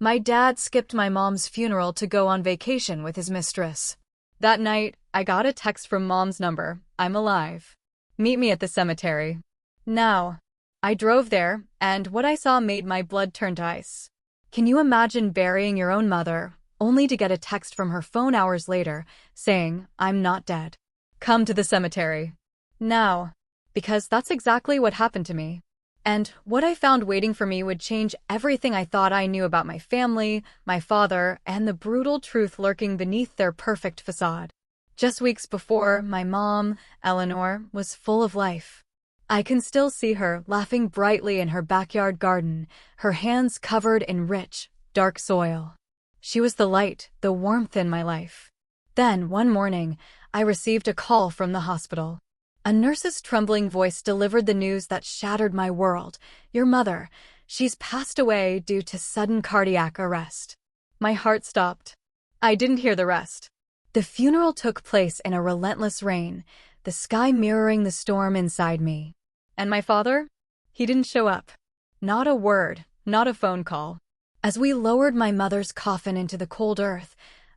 My dad skipped my mom's funeral to go on vacation with his mistress. That night, I got a text from mom's number. I'm alive. Meet me at the cemetery. Now, I drove there, and what I saw made my blood turn to ice. Can you imagine burying your own mother, only to get a text from her phone hours later saying, I'm not dead? Come to the cemetery. Now. Because that's exactly what happened to me. And what I found waiting for me would change everything I thought I knew about my family, my father, and the brutal truth lurking beneath their perfect facade. Just weeks before, my mom, Eleanor, was full of life. I can still see her laughing brightly in her backyard garden, her hands covered in rich, dark soil. She was the light, the warmth in my life. Then, one morning, I received a call from the hospital. A nurse's trembling voice delivered the news that shattered my world. Your mother, she's passed away due to sudden cardiac arrest. My heart stopped. I didn't hear the rest. The funeral took place in a relentless rain, the sky mirroring the storm inside me. And my father? He didn't show up. Not a word, not a phone call. As we lowered my mother's coffin into the cold earth,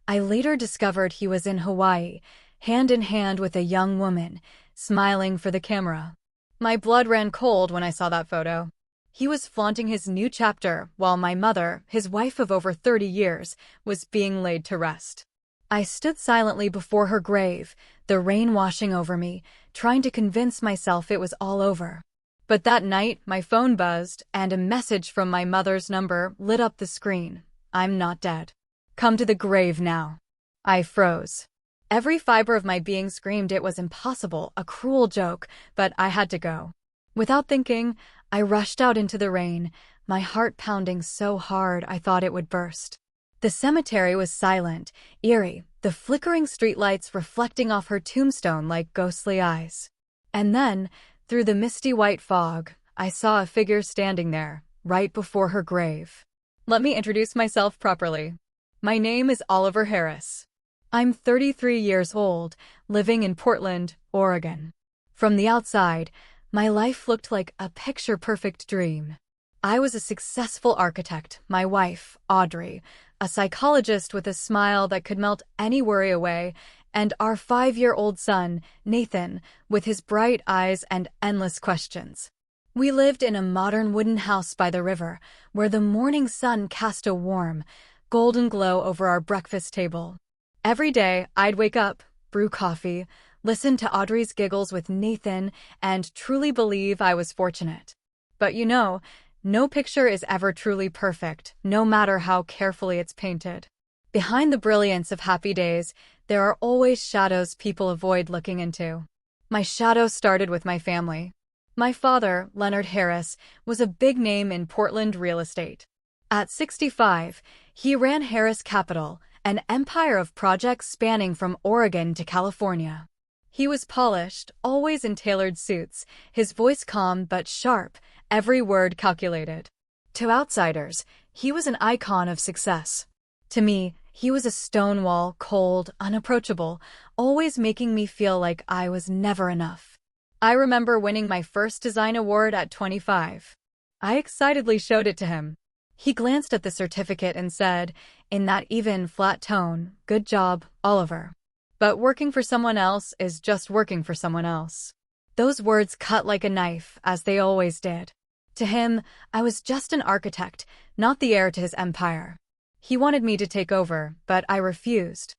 I later discovered he was in Hawaii, hand in hand with a young woman, smiling for the camera. My blood ran cold when I saw that photo. He was flaunting his new chapter, while my mother, his wife of over 30 years, was being laid to rest. I stood silently before her grave, the rain washing over me, trying to convince myself it was all over. But that night, my phone buzzed, and a message from my mother's number lit up the screen. I'm not dead. Come to the grave now. I froze. Every fiber of my being screamed it was impossible, a cruel joke, but I had to go. Without thinking, I rushed out into the rain, my heart pounding so hard I thought it would burst. The cemetery was silent, eerie, the flickering streetlights reflecting off her tombstone like ghostly eyes. And then, through the misty white fog, I saw a figure standing there, right before her grave. Let me introduce myself properly. My name is Oliver Harris. I'm 33 years old, living in Portland, Oregon. From the outside, my life looked like a picture-perfect dream. I was a successful architect, my wife, Audrey, a psychologist with a smile that could melt any worry away, and our 5-year-old son, Nathan, with his bright eyes and endless questions. We lived in a modern wooden house by the river, where the morning sun cast a warm, golden glow over our breakfast table. Every day, I'd wake up, brew coffee, listen to Audrey's giggles with Nathan, and truly believe I was fortunate. But you know, no picture is ever truly perfect, no matter how carefully it's painted. Behind the brilliance of happy days, there are always shadows people avoid looking into. My shadow started with my family. My father, Leonard Harris, was a big name in Portland real estate. At 65, he ran Harris Capital, an empire of projects spanning from Oregon to California. He was polished, always in tailored suits, his voice calm but sharp, every word calculated. To outsiders, he was an icon of success. To me, he was a stone wall, cold, unapproachable, always making me feel like I was never enough. I remember winning my first design award at 25. I excitedly showed it to him. He glanced at the certificate and said, in that even, flat tone, "Good job, Oliver. But working for someone else is just working for someone else." Those words cut like a knife, as they always did. To him, I was just an architect, not the heir to his empire. He wanted me to take over, but I refused.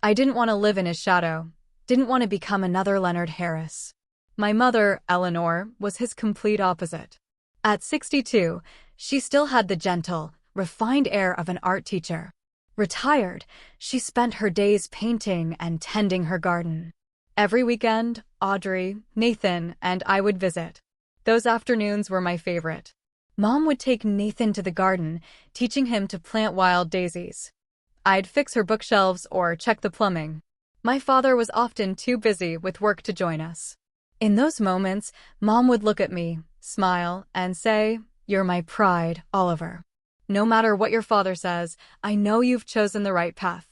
I didn't want to live in his shadow, didn't want to become another Leonard Harris. My mother, Eleanor, was his complete opposite. At 62, she still had the gentle, refined air of an art teacher. Retired, she spent her days painting and tending her garden. Every weekend, Audrey, Nathan, and I would visit. Those afternoons were my favorite. Mom would take Nathan to the garden, teaching him to plant wild daisies. I'd fix her bookshelves or check the plumbing. My father was often too busy with work to join us. In those moments, Mom would look at me, smile, and say, "You're my pride, Oliver. No matter what your father says, I know you've chosen the right path."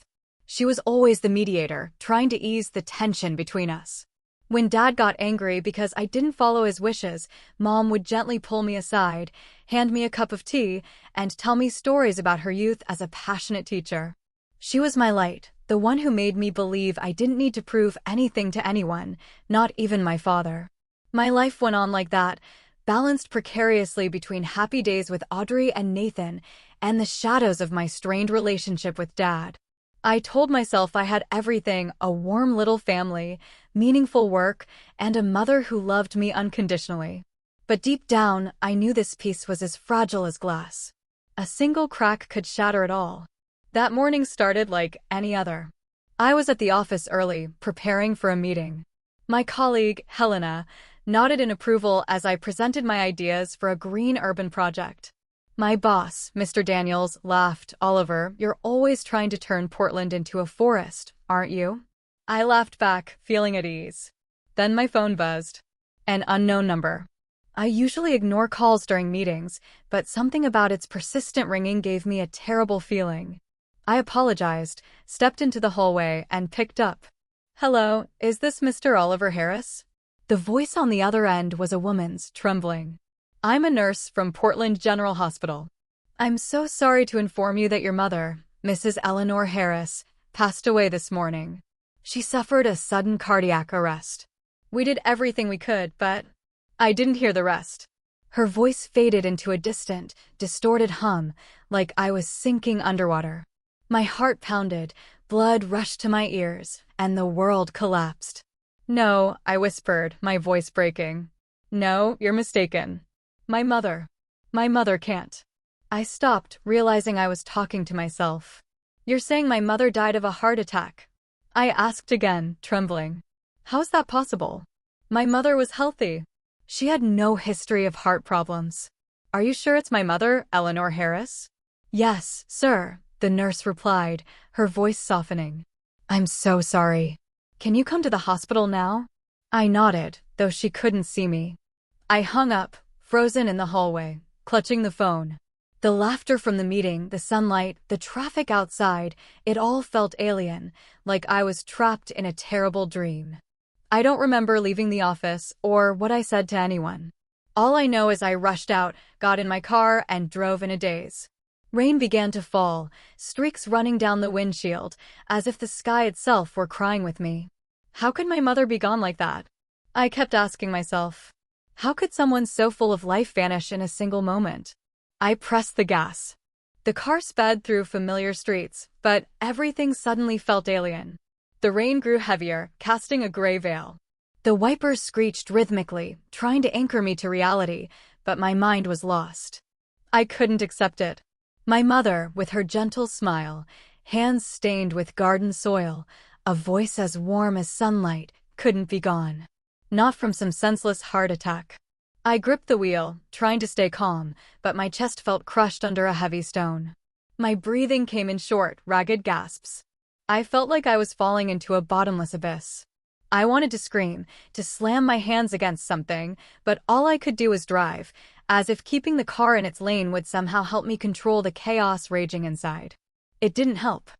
She was always the mediator, trying to ease the tension between us. When Dad got angry because I didn't follow his wishes, Mom would gently pull me aside, hand me a cup of tea, and tell me stories about her youth as a passionate teacher. She was my light, the one who made me believe I didn't need to prove anything to anyone, not even my father. My life went on like that, balanced precariously between happy days with Audrey and Nathan and the shadows of my strained relationship with Dad. I told myself I had everything: a warm little family, meaningful work, and a mother who loved me unconditionally. But deep down, I knew this peace was as fragile as glass. A single crack could shatter it all. That morning started like any other. I was at the office early, preparing for a meeting. My colleague, Helena, nodded in approval as I presented my ideas for a green urban project. My boss, Mr. Daniels, laughed. "Oliver, you're always trying to turn Portland into a forest, aren't you?" I laughed back, feeling at ease. Then my phone buzzed. An unknown number. I usually ignore calls during meetings, but something about its persistent ringing gave me a terrible feeling. I apologized, stepped into the hallway, and picked up. "Hello, is this Mr. Oliver Harris?" The voice on the other end was a woman's, trembling. "I'm a nurse from Portland General Hospital. I'm so sorry to inform you that your mother, Mrs. Eleanor Harris, passed away this morning. She suffered a sudden cardiac arrest. We did everything we could, but..." I didn't hear the rest. Her voice faded into a distant, distorted hum, like I was sinking underwater. My heart pounded, blood rushed to my ears, and the world collapsed. "No," I whispered, my voice breaking. "No, you're mistaken. My mother can't." I stopped, realizing I was talking to myself. "You're saying my mother died of a heart attack?" I asked again, trembling. "How's that possible? My mother was healthy. She had no history of heart problems." "Are you sure it's my mother, Eleanor Harris?" "Yes, sir," the nurse replied, her voice softening. "I'm so sorry. Can you come to the hospital now?" I nodded, though she couldn't see me. I hung up, frozen in the hallway, clutching the phone. The laughter from the meeting, the sunlight, the traffic outside, it all felt alien, like I was trapped in a terrible dream. I don't remember leaving the office or what I said to anyone. All I know is I rushed out, got in my car, and drove in a daze. Rain began to fall, streaks running down the windshield, as if the sky itself were crying with me. How could my mother be gone like that? I kept asking myself. How could someone so full of life vanish in a single moment? I pressed the gas. The car sped through familiar streets, but everything suddenly felt alien. The rain grew heavier, casting a gray veil. The wipers screeched rhythmically, trying to anchor me to reality, but my mind was lost. I couldn't accept it. My mother, with her gentle smile, hands stained with garden soil, a voice as warm as sunlight, couldn't be gone. Not from some senseless heart attack. I gripped the wheel, trying to stay calm, but my chest felt crushed under a heavy stone. My breathing came in short, ragged gasps. I felt like I was falling into a bottomless abyss. I wanted to scream, to slam my hands against something, but all I could do was drive, as if keeping the car in its lane would somehow help me control the chaos raging inside. It didn't help.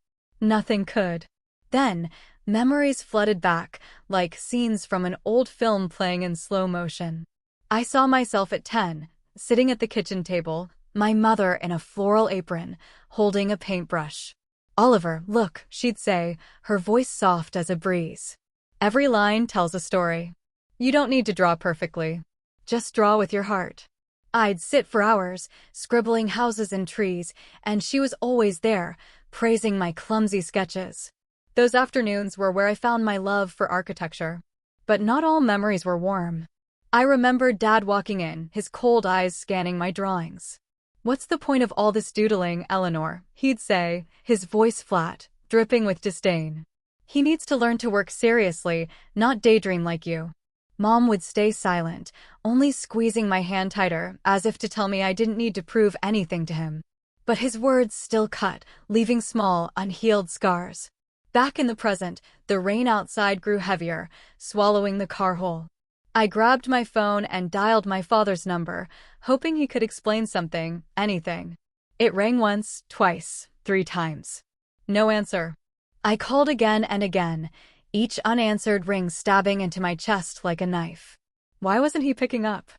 Nothing could. Then, memories flooded back, like scenes from an old film playing in slow motion. I saw myself at 10, sitting at the kitchen table, my mother in a floral apron, holding a paintbrush. "Oliver, look," she'd say, her voice soft as a breeze. "Every line tells a story. You don't need to draw perfectly. Just draw with your heart." I'd sit for hours, scribbling houses and trees, and she was always there, praising my clumsy sketches. Those afternoons were where I found my love for architecture. But not all memories were warm. I remembered Dad walking in, his cold eyes scanning my drawings. "What's the point of all this doodling, Eleanor?" he'd say, his voice flat, dripping with disdain. "He needs to learn to work seriously, not daydream like you." Mom would stay silent, only squeezing my hand tighter, as if to tell me I didn't need to prove anything to him. But his words still cut, leaving small, unhealed scars. Back in the present, the rain outside grew heavier, swallowing the car whole. I grabbed my phone and dialed my father's number, hoping he could explain something, anything. It rang once, twice, 3 times. No answer. I called again and again, each unanswered ring stabbing into my chest like a knife. Why wasn't he picking up?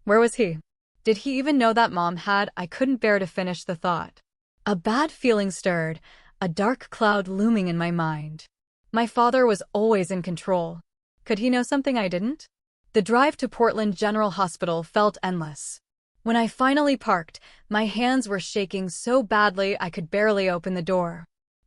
Where was he? Did he even know that Mom had? I couldn't bear to finish the thought. A bad feeling stirred, a dark cloud looming in my mind. My father was always in control. Could he know something I didn't? The drive to Portland General Hospital felt endless. When I finally parked, my hands were shaking so badly I could barely open the door.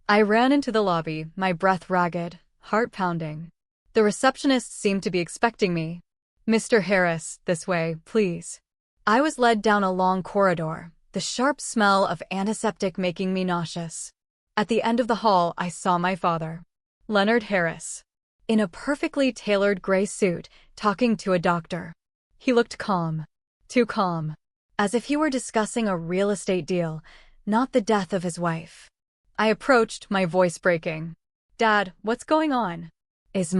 I ran into the lobby, my breath ragged, heart pounding. The receptionist seemed to be expecting me. "Mr. Harris, this way, please." I was led down a long corridor, the sharp smell of antiseptic making me nauseous. At the end of the hall, I saw my father, Leonard Harris, in a perfectly tailored gray suit, talking to a doctor. He looked calm, too calm, as if he were discussing a real estate deal, not the death of his wife. I approached, my voice breaking. "Dad, what's going on? Is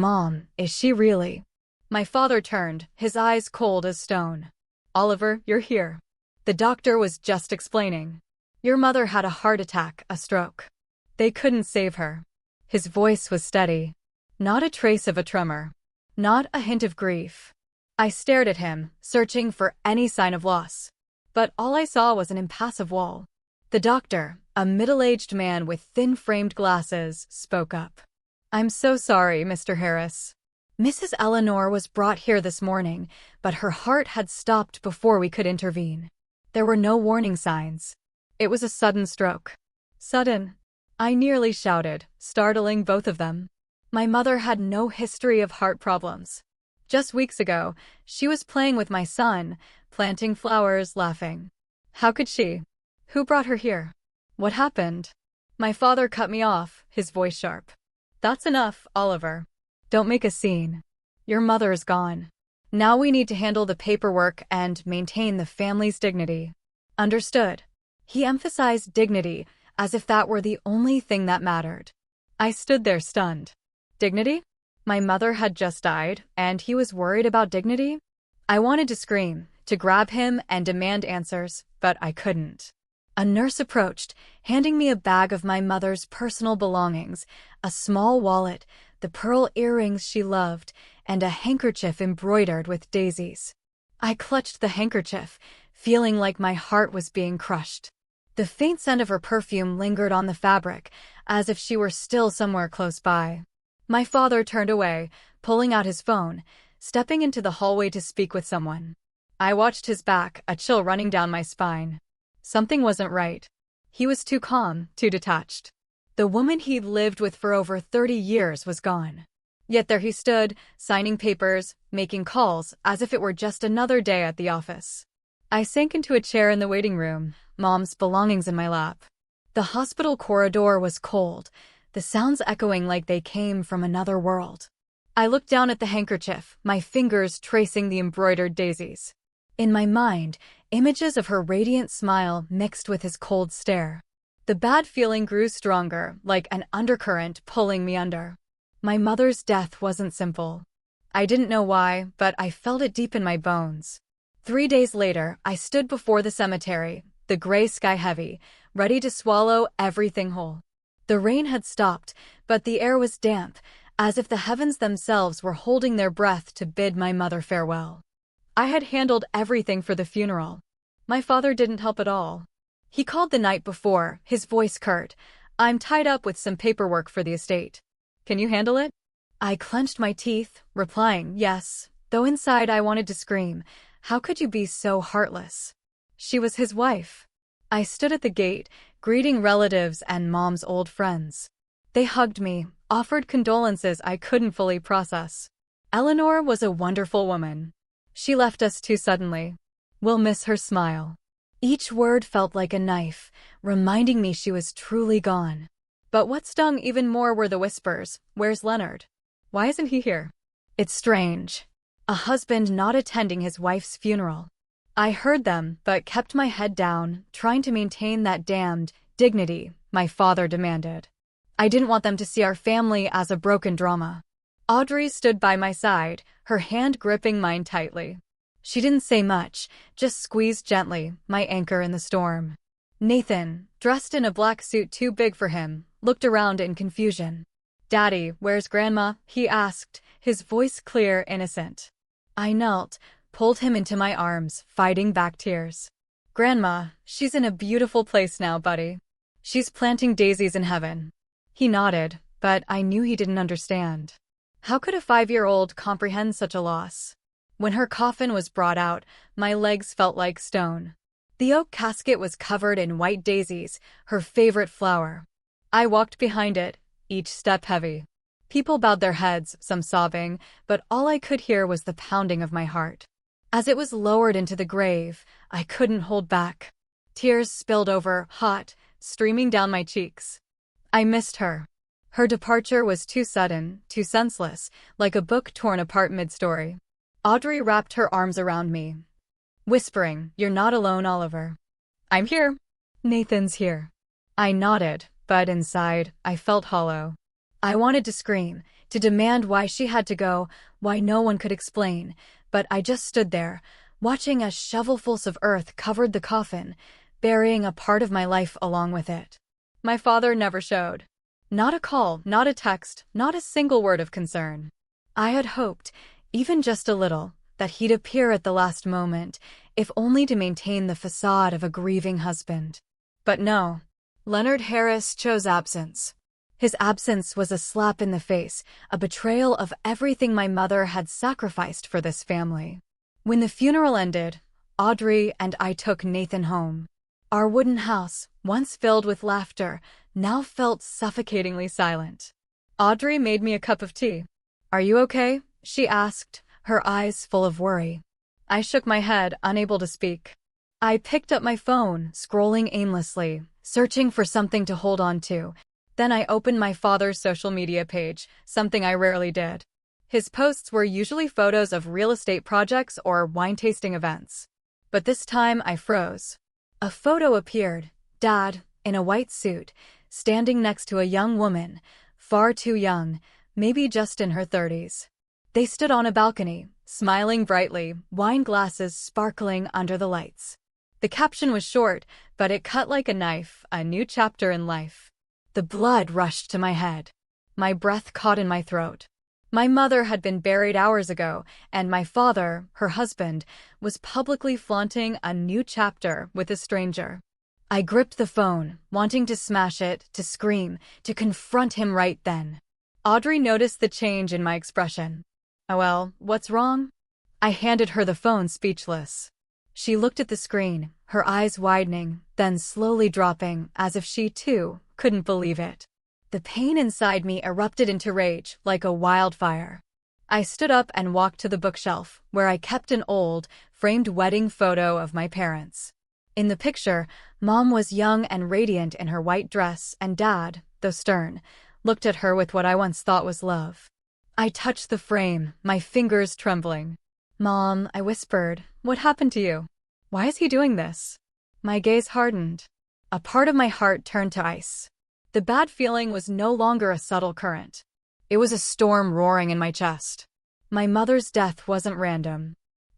she really?" My father turned, his eyes cold as stone. "Oliver, you're here. The doctor was just explaining. Your mother had a heart attack, a stroke. They couldn't save her." His voice was steady. Not a trace of a tremor. Not a hint of grief. I stared at him, searching for any sign of loss. But all I saw was an impassive wall. The doctor, a middle-aged man with thin-framed glasses, spoke up. "I'm so sorry, Mr. Harris. Mrs. Eleanor was brought here this morning, but her heart had stopped before we could intervene. There were no warning signs. It was a sudden stroke." "Sudden?" I nearly shouted, startling both of them. My mother had no history of heart problems. Just weeks ago, she was playing with my son, planting flowers, laughing. How could she? Who brought her here? What happened? My father cut me off, his voice sharp. "That's enough, Oliver. Don't make a scene. Your mother is gone. Now we need to handle the paperwork and maintain the family's dignity." "Understood." He emphasized dignity, as if that were the only thing that mattered. I stood there stunned. Dignity? My mother had just died, and he was worried about dignity? I wanted to scream, to grab him and demand answers, but I couldn't. A nurse approached, handing me a bag of my mother's personal belongings, a small wallet, the pearl earrings she loved, and a handkerchief embroidered with daisies. I clutched the handkerchief, feeling like my heart was being crushed. The faint scent of her perfume lingered on the fabric, as if she were still somewhere close by. My father turned away, pulling out his phone, stepping into the hallway to speak with someone. I watched his back, a chill running down my spine. Something wasn't right. He was too calm, too detached. The woman he'd lived with for over 30 years was gone. Yet there he stood, signing papers, making calls, as if it were just another day at the office. I sank into a chair in the waiting room, Mom's belongings in my lap. The hospital corridor was cold, the sounds echoing like they came from another world. I looked down at the handkerchief, my fingers tracing the embroidered daisies. In my mind, images of her radiant smile mixed with his cold stare. The bad feeling grew stronger, like an undercurrent pulling me under. My mother's death wasn't simple. I didn't know why, but I felt it deep in my bones. 3 days later, I stood before the cemetery, the gray sky heavy, ready to swallow everything whole. The rain had stopped, but the air was damp, as if the heavens themselves were holding their breath to bid my mother farewell. I had handled everything for the funeral. My father didn't help at all. He called the night before, his voice curt. "I'm tied up with some paperwork for the estate. Can you handle it?" I clenched my teeth, replying yes, though inside I wanted to scream. How could you be so heartless? She was his wife. I stood at the gate, greeting relatives and Mom's old friends. They hugged me, offered condolences I couldn't fully process. Eleanor was a wonderful woman. She left us too suddenly. We'll miss her smile. Each word felt like a knife, reminding me she was truly gone. But what stung even more were the whispers. Where's Leonard? Why isn't he here? It's strange. A husband not attending his wife's funeral. I heard them, but kept my head down, trying to maintain that damned dignity my father demanded. I didn't want them to see our family as a broken drama. Audrey stood by my side, her hand gripping mine tightly. She didn't say much, just squeezed gently, my anchor in the storm. Nathan, dressed in a black suit too big for him, looked around in confusion. "Daddy, where's Grandma?" he asked, his voice clear, innocent. I knelt, pulled him into my arms, fighting back tears. "Grandma, she's in a beautiful place now, buddy. She's planting daisies in heaven." He nodded, but I knew he didn't understand. How could a 5-year-old comprehend such a loss? When her coffin was brought out, my legs felt like stone. The oak casket was covered in white daisies, her favorite flower. I walked behind it, each step heavy. People bowed their heads, some sobbing, but all I could hear was the pounding of my heart. As it was lowered into the grave, I couldn't hold back. Tears spilled over, hot, streaming down my cheeks. I missed her. Her departure was too sudden, too senseless, like a book torn apart mid-story. Audrey wrapped her arms around me, whispering, "You're not alone, Oliver. I'm here. Nathan's here." I nodded, but inside, I felt hollow. I wanted to scream, to demand why she had to go, why no one could explain, but I just stood there, watching as shovelfuls of earth covered the coffin, burying a part of my life along with it. My father never showed. Not a call, not a text, not a single word of concern. I had hoped, even just a little, that he'd appear at the last moment, if only to maintain the facade of a grieving husband. But no. Leonard Harris chose absence. His absence was a slap in the face, a betrayal of everything my mother had sacrificed for this family. When the funeral ended, Audrey and I took Nathan home. Our wooden house, once filled with laughter, now felt suffocatingly silent. Audrey made me a cup of tea. "Are you okay?" she asked, her eyes full of worry. I shook my head, unable to speak. I picked up my phone, scrolling aimlessly, searching for something to hold on to. Then I opened my father's social media page, something I rarely did. His posts were usually photos of real estate projects or wine-tasting events. But this time I froze. A photo appeared, Dad, in a white suit, standing next to a young woman, far too young, maybe just in her 30s. They stood on a balcony, smiling brightly, wine glasses sparkling under the lights. The caption was short, but it cut like a knife, a new chapter in life. The blood rushed to my head. My breath caught in my throat. My mother had been buried hours ago, and my father, her husband, was publicly flaunting a new chapter with a stranger. I gripped the phone, wanting to smash it, to scream, to confront him right then. Audrey noticed the change in my expression. "Oh well, what's wrong?" I handed her the phone, speechless. She looked at the screen, her eyes widening, then slowly dropping, as if she, too, couldn't believe it. The pain inside me erupted into rage, like a wildfire. I stood up and walked to the bookshelf, where I kept an old, framed wedding photo of my parents. In the picture, Mom was young and radiant in her white dress, and Dad, though stern, looked at her with what I once thought was love. I touched the frame, my fingers trembling. "Mom," I whispered, "what happened to you? Why is he doing this?" My gaze hardened. A part of my heart turned to ice. The bad feeling was no longer a subtle current. It was a storm roaring in my chest. My mother's death wasn't random.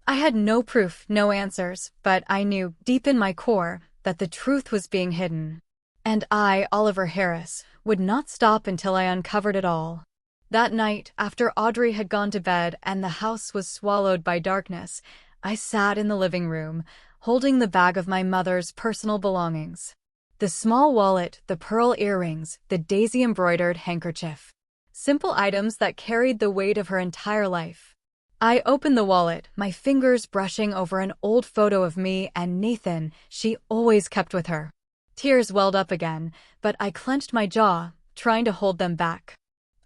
I had no proof, no answers, but I knew, deep in my core, that the truth was being hidden. And I, Oliver Harris, would not stop until I uncovered it all. That night, after Audrey had gone to bed and the house was swallowed by darkness, I sat in the living room, holding the bag of my mother's personal belongings. The small wallet, the pearl earrings, the daisy-embroidered handkerchief. Simple items that carried the weight of her entire life. I opened the wallet, my fingers brushing over an old photo of me and Nathan she always kept with her. Tears welled up again, but I clenched my jaw, trying to hold them back.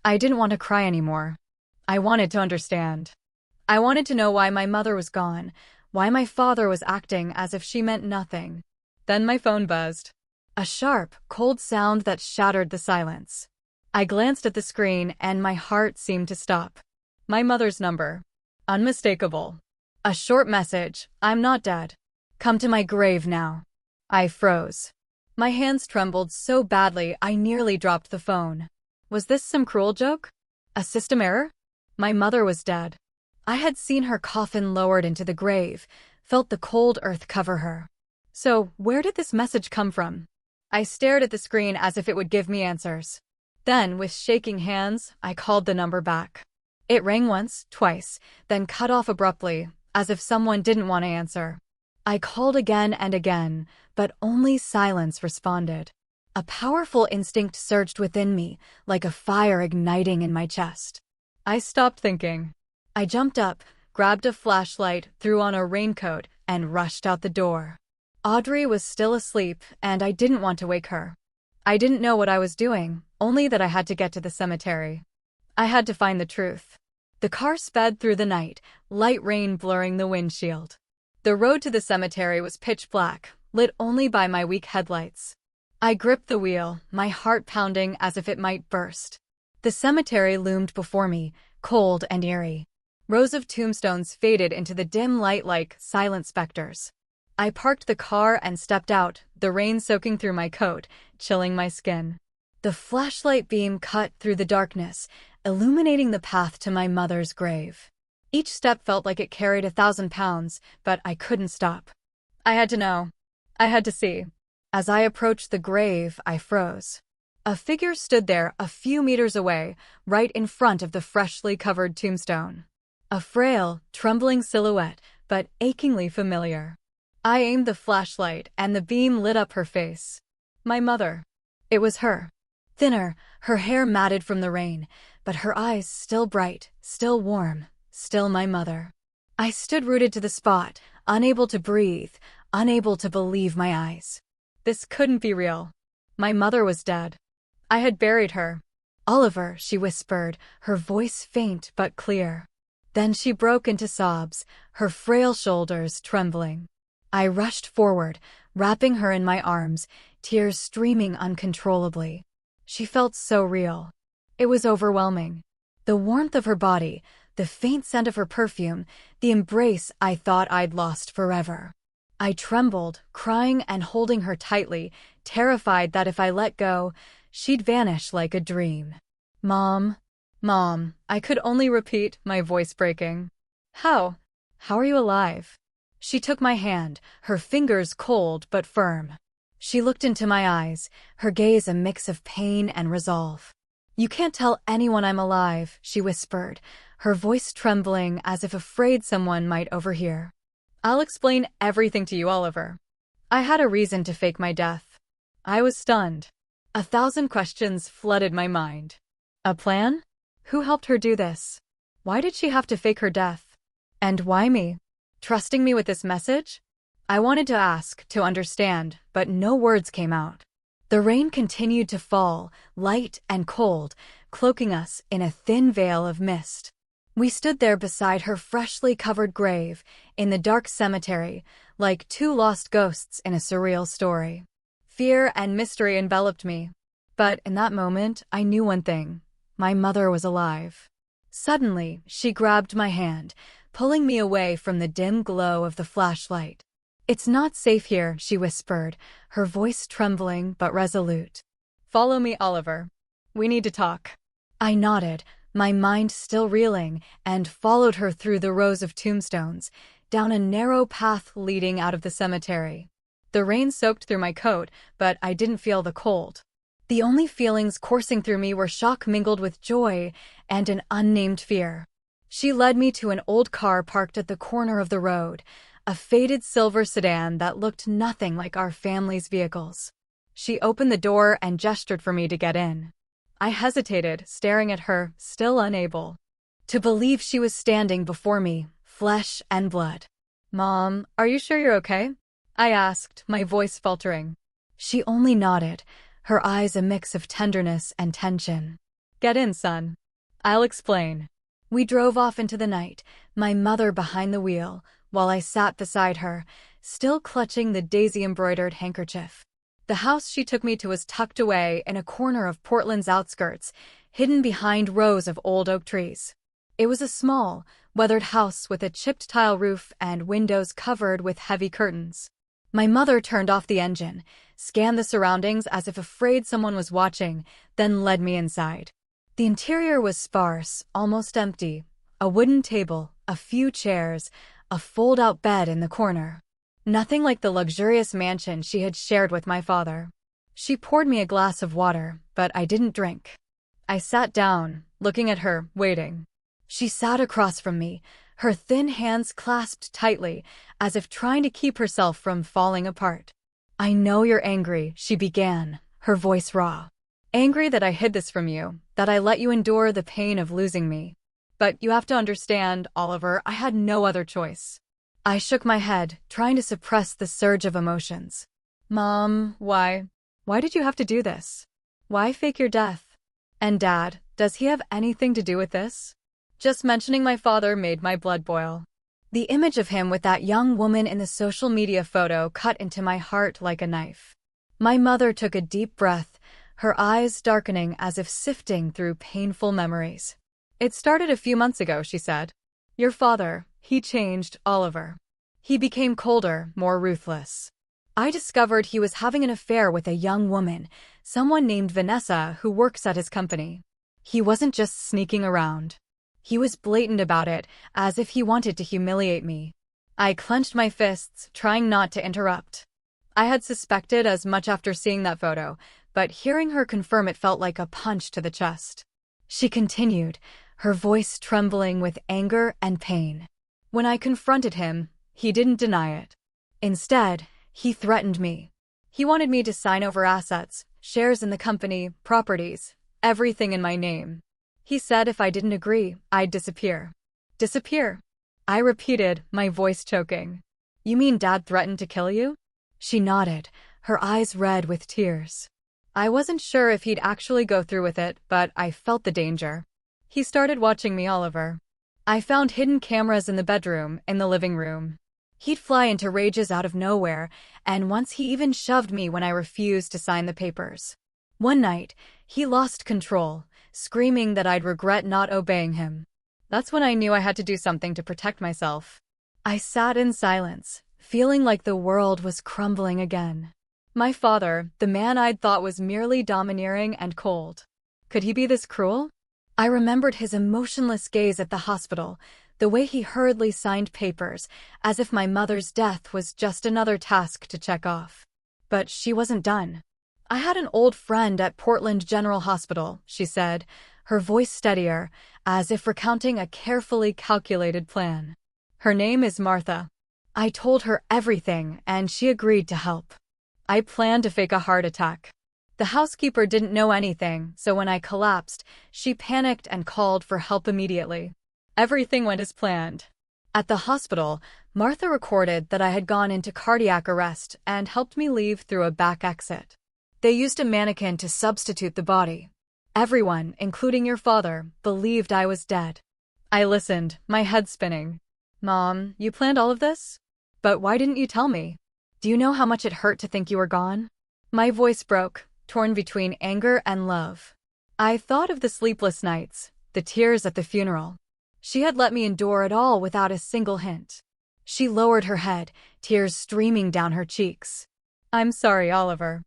I didn't want to cry anymore. I wanted to understand. I wanted to know why my mother was gone, why my father was acting as if she meant nothing. Then my phone buzzed. A sharp, cold sound that shattered the silence. I glanced at the screen and my heart seemed to stop. My mother's number. Unmistakable. A short message, "I'm not dead. Come to my grave now." I froze. My hands trembled so badly I nearly dropped the phone. Was this some cruel joke? A system error? My mother was dead. I had seen her coffin lowered into the grave, felt the cold earth cover her. So, where did this message come from? I stared at the screen as if it would give me answers. Then, with shaking hands, I called the number back. It rang once, twice, then cut off abruptly, as if someone didn't want to answer. I called again and again, but only silence responded. A powerful instinct surged within me, like a fire igniting in my chest. I stopped thinking. I jumped up, grabbed a flashlight, threw on a raincoat, and rushed out the door. Audrey was still asleep, and I didn't want to wake her. I didn't know what I was doing, only that I had to get to the cemetery. I had to find the truth. The car sped through the night, light rain blurring the windshield. The road to the cemetery was pitch black, lit only by my weak headlights. I gripped the wheel, my heart pounding as if it might burst. The cemetery loomed before me, cold and eerie. Rows of tombstones faded into the dim light like silent specters. I parked the car and stepped out, the rain soaking through my coat, chilling my skin. The flashlight beam cut through the darkness, illuminating the path to my mother's grave. Each step felt like it carried 1,000 pounds, but I couldn't stop. I had to know. I had to see. As I approached the grave, I froze. A figure stood there a few meters away, right in front of the freshly covered tombstone. A frail, trembling silhouette, but achingly familiar. I aimed the flashlight, and the beam lit up her face. My mother. It was her. Thinner, her hair matted from the rain, but her eyes still bright, still warm, still my mother. I stood rooted to the spot, unable to breathe, unable to believe my eyes. This couldn't be real. My mother was dead. I had buried her. "Oliver," she whispered, her voice faint but clear. Then she broke into sobs, her frail shoulders trembling. I rushed forward, wrapping her in my arms, tears streaming uncontrollably. She felt so real. It was overwhelming. The warmth of her body, the faint scent of her perfume, the embrace I thought I'd lost forever. I trembled, crying and holding her tightly, terrified that if I let go, she'd vanish like a dream. "Mom, Mom," I could only repeat, my voice breaking. How are you alive?" She took my hand, her fingers cold but firm. She looked into my eyes, her gaze a mix of pain and resolve. "You can't tell anyone I'm alive," she whispered, her voice trembling as if afraid someone might overhear. "I'll explain everything to you, Oliver. I had a reason to fake my death." I was stunned. 1,000 questions flooded my mind. A plan? Who helped her do this? Why did she have to fake her death? And why me? Trusting me with this message? I wanted to ask, to understand, but no words came out. The rain continued to fall, light and cold, cloaking us in a thin veil of mist. We stood there beside her freshly covered grave, in the dark cemetery, like two lost ghosts in a surreal story. Fear and mystery enveloped me. But in that moment, I knew one thing. My mother was alive. Suddenly, she grabbed my hand, pulling me away from the dim glow of the flashlight. "It's not safe here," she whispered, her voice trembling but resolute. "Follow me, Oliver. We need to talk." I nodded, my mind still reeling, and followed her through the rows of tombstones, down a narrow path leading out of the cemetery. The rain soaked through my coat, but I didn't feel the cold. The only feelings coursing through me were shock mingled with joy and an unnamed fear. She led me to an old car parked at the corner of the road, a faded silver sedan that looked nothing like our family's vehicles. She opened the door and gestured for me to get in. I hesitated, staring at her, still unable to believe she was standing before me, flesh and blood. "Mom, are you sure you're okay?" I asked, my voice faltering. She only nodded, her eyes a mix of tenderness and tension. "Get in, son. I'll explain." We drove off into the night, my mother behind the wheel, while I sat beside her, still clutching the daisy-embroidered handkerchief. The house she took me to was tucked away in a corner of Portland's outskirts, hidden behind rows of old oak trees. It was a small, weathered house with a chipped tile roof and windows covered with heavy curtains. My mother turned off the engine, scanned the surroundings as if afraid someone was watching, then led me inside. The interior was sparse, almost empty. A wooden table, a few chairs, a fold-out bed in the corner. Nothing like the luxurious mansion she had shared with my father. She poured me a glass of water, but I didn't drink. I sat down, looking at her, waiting. She sat across from me, her thin hands clasped tightly, as if trying to keep herself from falling apart. "I know you're angry," she began, her voice raw. "Angry that I hid this from you, that I let you endure the pain of losing me. But you have to understand, Oliver, I had no other choice." I shook my head, trying to suppress the surge of emotions. "Mom, why? Why did you have to do this? Why fake your death? And Dad, does he have anything to do with this?" Just mentioning my father made my blood boil. The image of him with that young woman in the social media photo cut into my heart like a knife. My mother took a deep breath, her eyes darkening as if sifting through painful memories. "It started a few months ago," she said. "Your father, he changed, Oliver. He became colder, more ruthless. I discovered he was having an affair with a young woman, someone named Vanessa who works at his company. He wasn't just sneaking around. He was blatant about it, as if he wanted to humiliate me." I clenched my fists, trying not to interrupt. I had suspected as much after seeing that photo, but hearing her confirm it felt like a punch to the chest. She continued, her voice trembling with anger and pain. "When I confronted him, he didn't deny it. Instead, he threatened me. He wanted me to sign over assets, shares in the company, properties, everything in my name. He said if I didn't agree, I'd disappear." "Disappear?" I repeated, my voice choking. "You mean Dad threatened to kill you?" She nodded, her eyes red with tears. I wasn't sure if he'd actually go through with it, but I felt the danger. "He started watching me, Oliver. I found hidden cameras in the bedroom, in the living room. He'd fly into rages out of nowhere, and once he even shoved me when I refused to sign the papers. One night, he lost control, screaming that I'd regret not obeying him. That's when I knew I had to do something to protect myself." I sat in silence, feeling like the world was crumbling again. My father, the man I'd thought was merely domineering and cold. Could he be this cruel? I remembered his emotionless gaze at the hospital, the way he hurriedly signed papers, as if my mother's death was just another task to check off. But she wasn't done. "I had an old friend at Portland General Hospital," she said, her voice steadier, as if recounting a carefully calculated plan. "Her name is Martha. I told her everything, and she agreed to help. I planned to fake a heart attack. The housekeeper didn't know anything, so when I collapsed, she panicked and called for help immediately. Everything went as planned. At the hospital, Martha recorded that I had gone into cardiac arrest and helped me leave through a back exit. They used a mannequin to substitute the body. Everyone, including your father, believed I was dead." I listened, my head spinning. "Mom, you planned all of this? But why didn't you tell me? Do you know how much it hurt to think you were gone?" My voice broke, torn between anger and love. I thought of the sleepless nights, the tears at the funeral. She had let me endure it all without a single hint. She lowered her head, tears streaming down her cheeks. "I'm sorry, Oliver.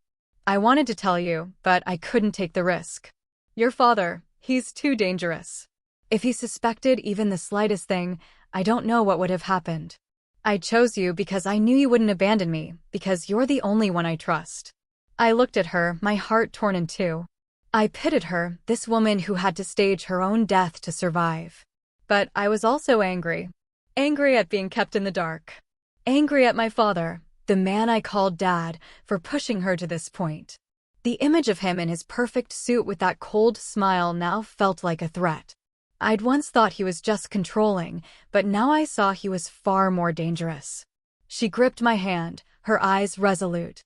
I wanted to tell you, but I couldn't take the risk. Your father, he's too dangerous. If he suspected even the slightest thing, I don't know what would have happened. I chose you because I knew you wouldn't abandon me, because you're the only one I trust." I looked at her, my heart torn in two. I pitied her, this woman who had to stage her own death to survive. But I was also angry. Angry at being kept in the dark. Angry at my father, the man I called Dad, for pushing her to this point. The image of him in his perfect suit with that cold smile now felt like a threat. I'd once thought he was just controlling, but now I saw he was far more dangerous. She gripped my hand, her eyes resolute.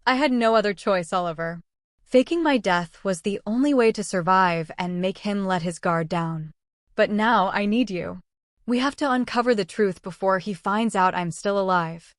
"I had no other choice, Oliver. Faking my death was the only way to survive and make him let his guard down. But now I need you. We have to uncover the truth before he finds out I'm still alive."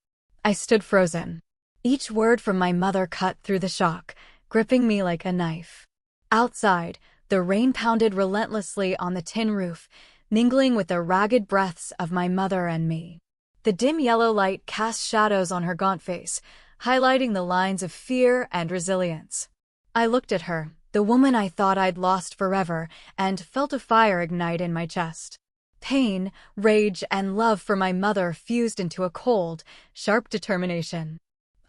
I stood frozen. Each word from my mother cut through the shock, gripping me like a knife. Outside, the rain pounded relentlessly on the tin roof, mingling with the ragged breaths of my mother and me. The dim yellow light cast shadows on her gaunt face, highlighting the lines of fear and resilience. I looked at her, the woman I thought I'd lost forever, and felt a fire ignite in my chest. Pain, rage, and love for my mother fused into a cold, sharp determination.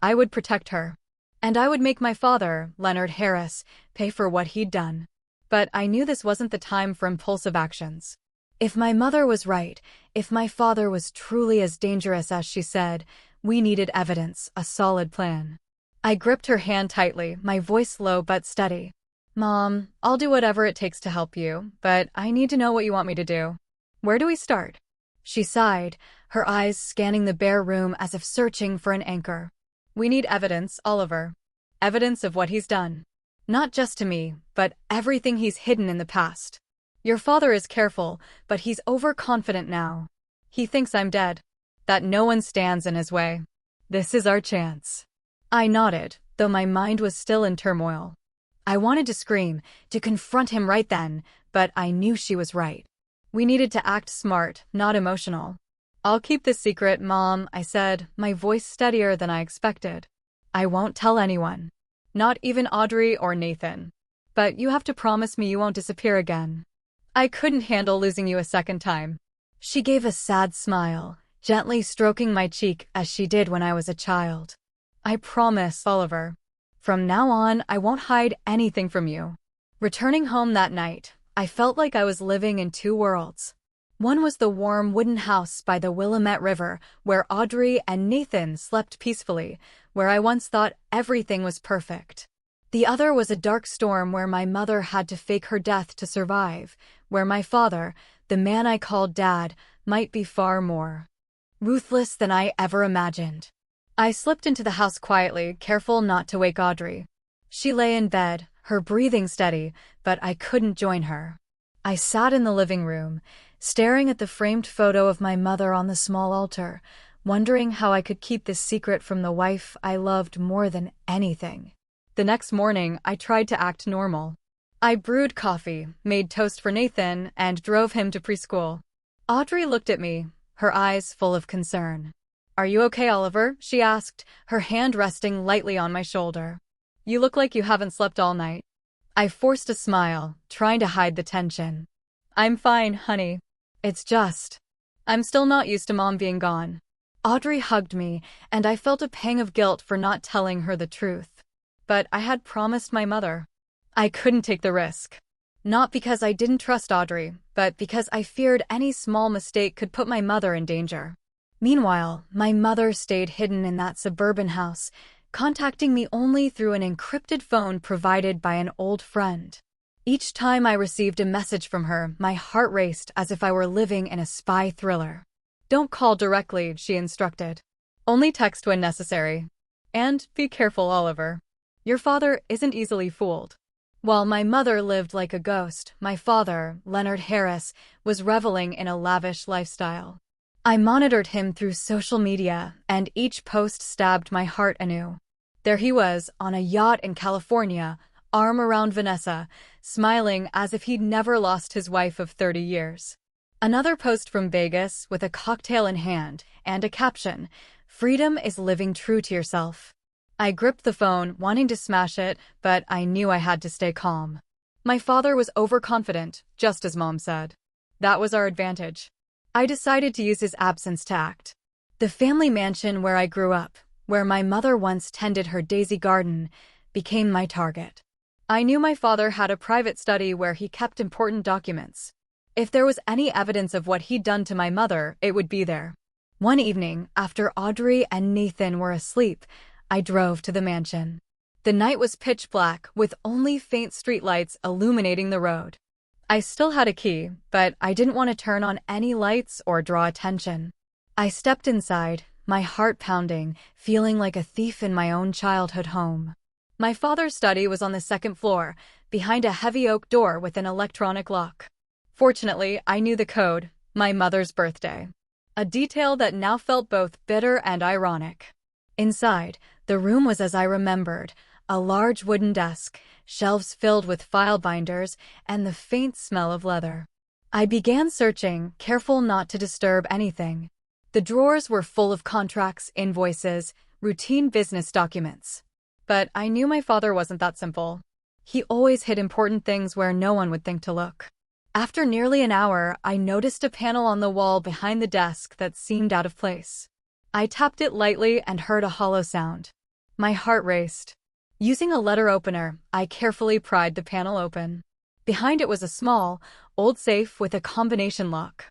I would protect her. And I would make my father, Leonard Harris, pay for what he'd done. But I knew this wasn't the time for impulsive actions. If my mother was right, if my father was truly as dangerous as she said, we needed evidence, a solid plan. I gripped her hand tightly, my voice low but steady. Mom, I'll do whatever it takes to help you, but I need to know what you want me to do. Where do we start? She sighed, her eyes scanning the bare room as if searching for an anchor. We need evidence, Oliver. Evidence of what he's done. Not just to me, but everything he's hidden in the past. Your father is careful, but he's overconfident now. He thinks I'm dead. That no one stands in his way. This is our chance. I nodded, though my mind was still in turmoil. I wanted to scream, to confront him right then, but I knew she was right. We needed to act smart, not emotional. I'll keep this secret, Mom, I said, my voice steadier than I expected. I won't tell anyone. Not even Audrey or Nathan. But you have to promise me you won't disappear again. I couldn't handle losing you a second time. She gave a sad smile, gently stroking my cheek as she did when I was a child. I promise, Oliver. From now on, I won't hide anything from you. Returning home that night, I felt like I was living in two worlds. One was the warm wooden house by the Willamette River, where Audrey and Nathan slept peacefully, where I once thought everything was perfect. The other was a dark storm where my mother had to fake her death to survive, where my father, the man I called Dad, might be far more ruthless than I ever imagined. I slipped into the house quietly, careful not to wake Audrey. She lay in bed, her breathing steady, but I couldn't join her. I sat in the living room, staring at the framed photo of my mother on the small altar, wondering how I could keep this secret from the wife I loved more than anything. The next morning, I tried to act normal. I brewed coffee, made toast for Nathan, and drove him to preschool. Audrey looked at me, her eyes full of concern. Are you okay, Oliver? She asked, her hand resting lightly on my shoulder. You look like you haven't slept all night. I forced a smile, trying to hide the tension. I'm fine, honey. It's just, I'm still not used to Mom being gone. Audrey hugged me, and I felt a pang of guilt for not telling her the truth. But I had promised my mother. I couldn't take the risk. Not because I didn't trust Audrey, but because I feared any small mistake could put my mother in danger. Meanwhile, my mother stayed hidden in that suburban house, contacting me only through an encrypted phone provided by an old friend. Each time I received a message from her, my heart raced as if I were living in a spy thriller. Don't call directly, she instructed. Only text when necessary. And be careful, Oliver. Your father isn't easily fooled. While my mother lived like a ghost, my father, Leonard Harris, was reveling in a lavish lifestyle. I monitored him through social media, and each post stabbed my heart anew. There he was, on a yacht in California, arm around Vanessa, smiling as if he'd never lost his wife of 30 years. Another post from Vegas with a cocktail in hand and a caption, "Freedom is living true to yourself." I gripped the phone, wanting to smash it, but I knew I had to stay calm. My father was overconfident, just as Mom said. That was our advantage. I decided to use his absence to act. The family mansion where I grew up, where my mother once tended her daisy garden, became my target. I knew my father had a private study where he kept important documents. If there was any evidence of what he'd done to my mother, it would be there. One evening, after Audrey and Nathan were asleep, I drove to the mansion. The night was pitch black, with only faint streetlights illuminating the road. I still had a key, but I didn't want to turn on any lights or draw attention. I stepped inside, my heart pounding, feeling like a thief in my own childhood home. My father's study was on the second floor, behind a heavy oak door with an electronic lock. Fortunately, I knew the code, my mother's birthday. A detail that now felt both bitter and ironic. Inside, the room was as I remembered, a large wooden desk, shelves filled with file binders, and the faint smell of leather. I began searching, careful not to disturb anything. The drawers were full of contracts, invoices, routine business documents. But I knew my father wasn't that simple. He always hid important things where no one would think to look. After nearly an hour, I noticed a panel on the wall behind the desk that seemed out of place. I tapped it lightly and heard a hollow sound. My heart raced. Using a letter opener, I carefully pried the panel open. Behind it was a small, old safe with a combination lock.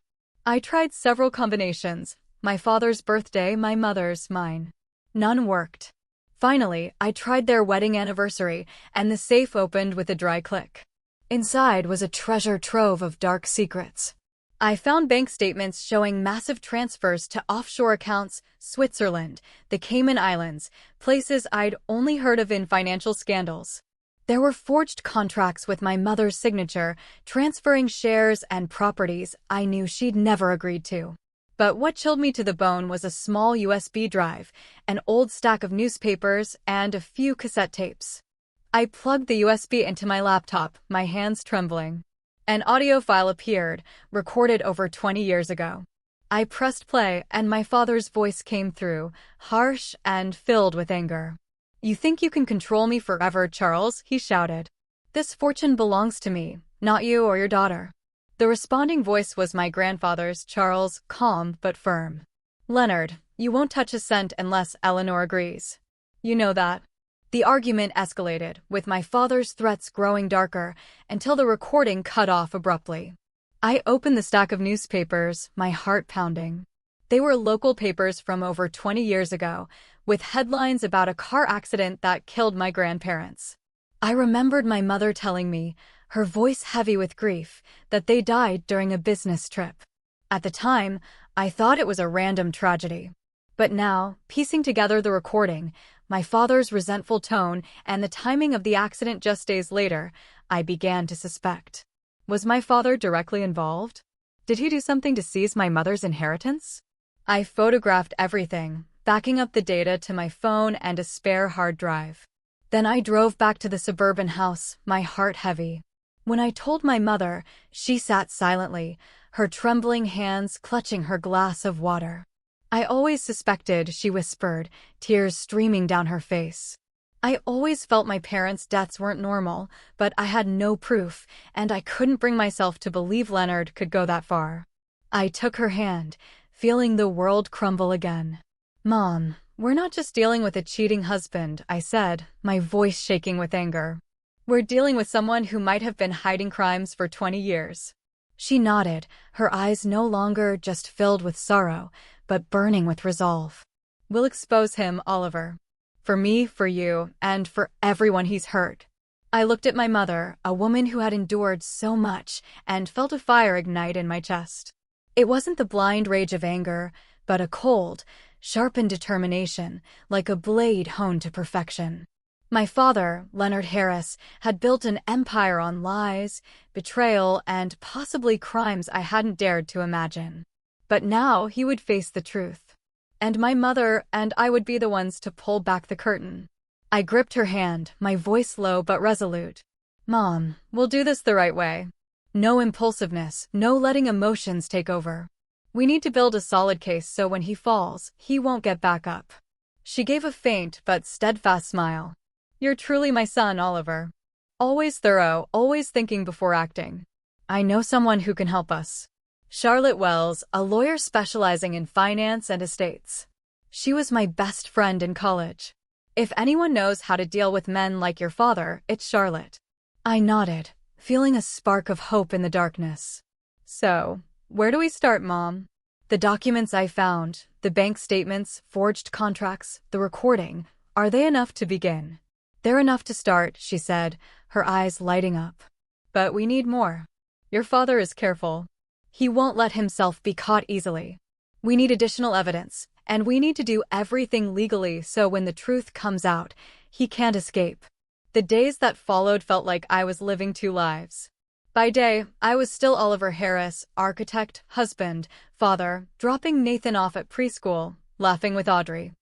I tried several combinations, my father's birthday, my mother's, mine. None worked. Finally, I tried their wedding anniversary, and the safe opened with a dry click. Inside was a treasure trove of dark secrets. I found bank statements showing massive transfers to offshore accounts, Switzerland, the Cayman Islands, places I'd only heard of in financial scandals. There were forged contracts with my mother's signature, transferring shares and properties I knew she'd never agreed to. But what chilled me to the bone was a small USB drive, an old stack of newspapers, and a few cassette tapes. I plugged the USB into my laptop, my hands trembling. An audio file appeared, recorded over 20 years ago. I pressed play, and my father's voice came through, harsh and filled with anger. "You think you can control me forever, Charles?" he shouted. "This fortune belongs to me, not you or your daughter." The responding voice was my grandfather's, Charles, calm but firm. "Leonard, you won't touch a cent unless Eleanor agrees. You know that." The argument escalated, with my father's threats growing darker, until the recording cut off abruptly. I opened the stack of newspapers, my heart pounding. They were local papers from over 20 years ago, with headlines about a car accident that killed my grandparents. I remembered my mother telling me, her voice heavy with grief, that they died during a business trip. At the time, I thought it was a random tragedy. But now, piecing together the recording, my father's resentful tone, and the timing of the accident just days later, I began to suspect. Was my father directly involved? Did he do something to seize my mother's inheritance? I photographed everything, backing up the data to my phone and a spare hard drive. Then I drove back to the suburban house, my heart heavy. When I told my mother, she sat silently, her trembling hands clutching her glass of water. "I always suspected," she whispered, tears streaming down her face. "I always felt my parents' deaths weren't normal, but I had no proof, and I couldn't bring myself to believe Leonard could go that far." I took her hand, feeling the world crumble again. "Mom, we're not just dealing with a cheating husband," I said, my voice shaking with anger. "We're dealing with someone who might have been hiding crimes for 20 years. She nodded, her eyes no longer just filled with sorrow, but burning with resolve. "We'll expose him, Oliver. For me, for you, and for everyone he's hurt." I looked at my mother, a woman who had endured so much, and felt a fire ignite in my chest. It wasn't the blind rage of anger, but a cold, sharpened determination, like a blade honed to perfection. My father, Leonard Harris, had built an empire on lies, betrayal, and possibly crimes I hadn't dared to imagine. But now he would face the truth. And my mother and I would be the ones to pull back the curtain. I gripped her hand, my voice low but resolute. "Mom, we'll do this the right way. No impulsiveness, no letting emotions take over. We need to build a solid case so when he falls, he won't get back up." She gave a faint but steadfast smile. "You're truly my son, Oliver. Always thorough, always thinking before acting. I know someone who can help us. Charlotte Wells, a lawyer specializing in finance and estates. She was my best friend in college. If anyone knows how to deal with men like your father, it's Charlotte." I nodded, feeling a spark of hope in the darkness. "So, where do we start, Mom?" "The documents I found, the bank statements, forged contracts, the recording, are they enough to begin?" "They're enough to start," she said, her eyes lighting up. "But we need more. Your father is careful. He won't let himself be caught easily. We need additional evidence, and we need to do everything legally so when the truth comes out, he can't escape." The days that followed felt like I was living two lives. By day, I was still Oliver Harris, architect, husband, father, dropping Nathan off at preschool, laughing with Audrey,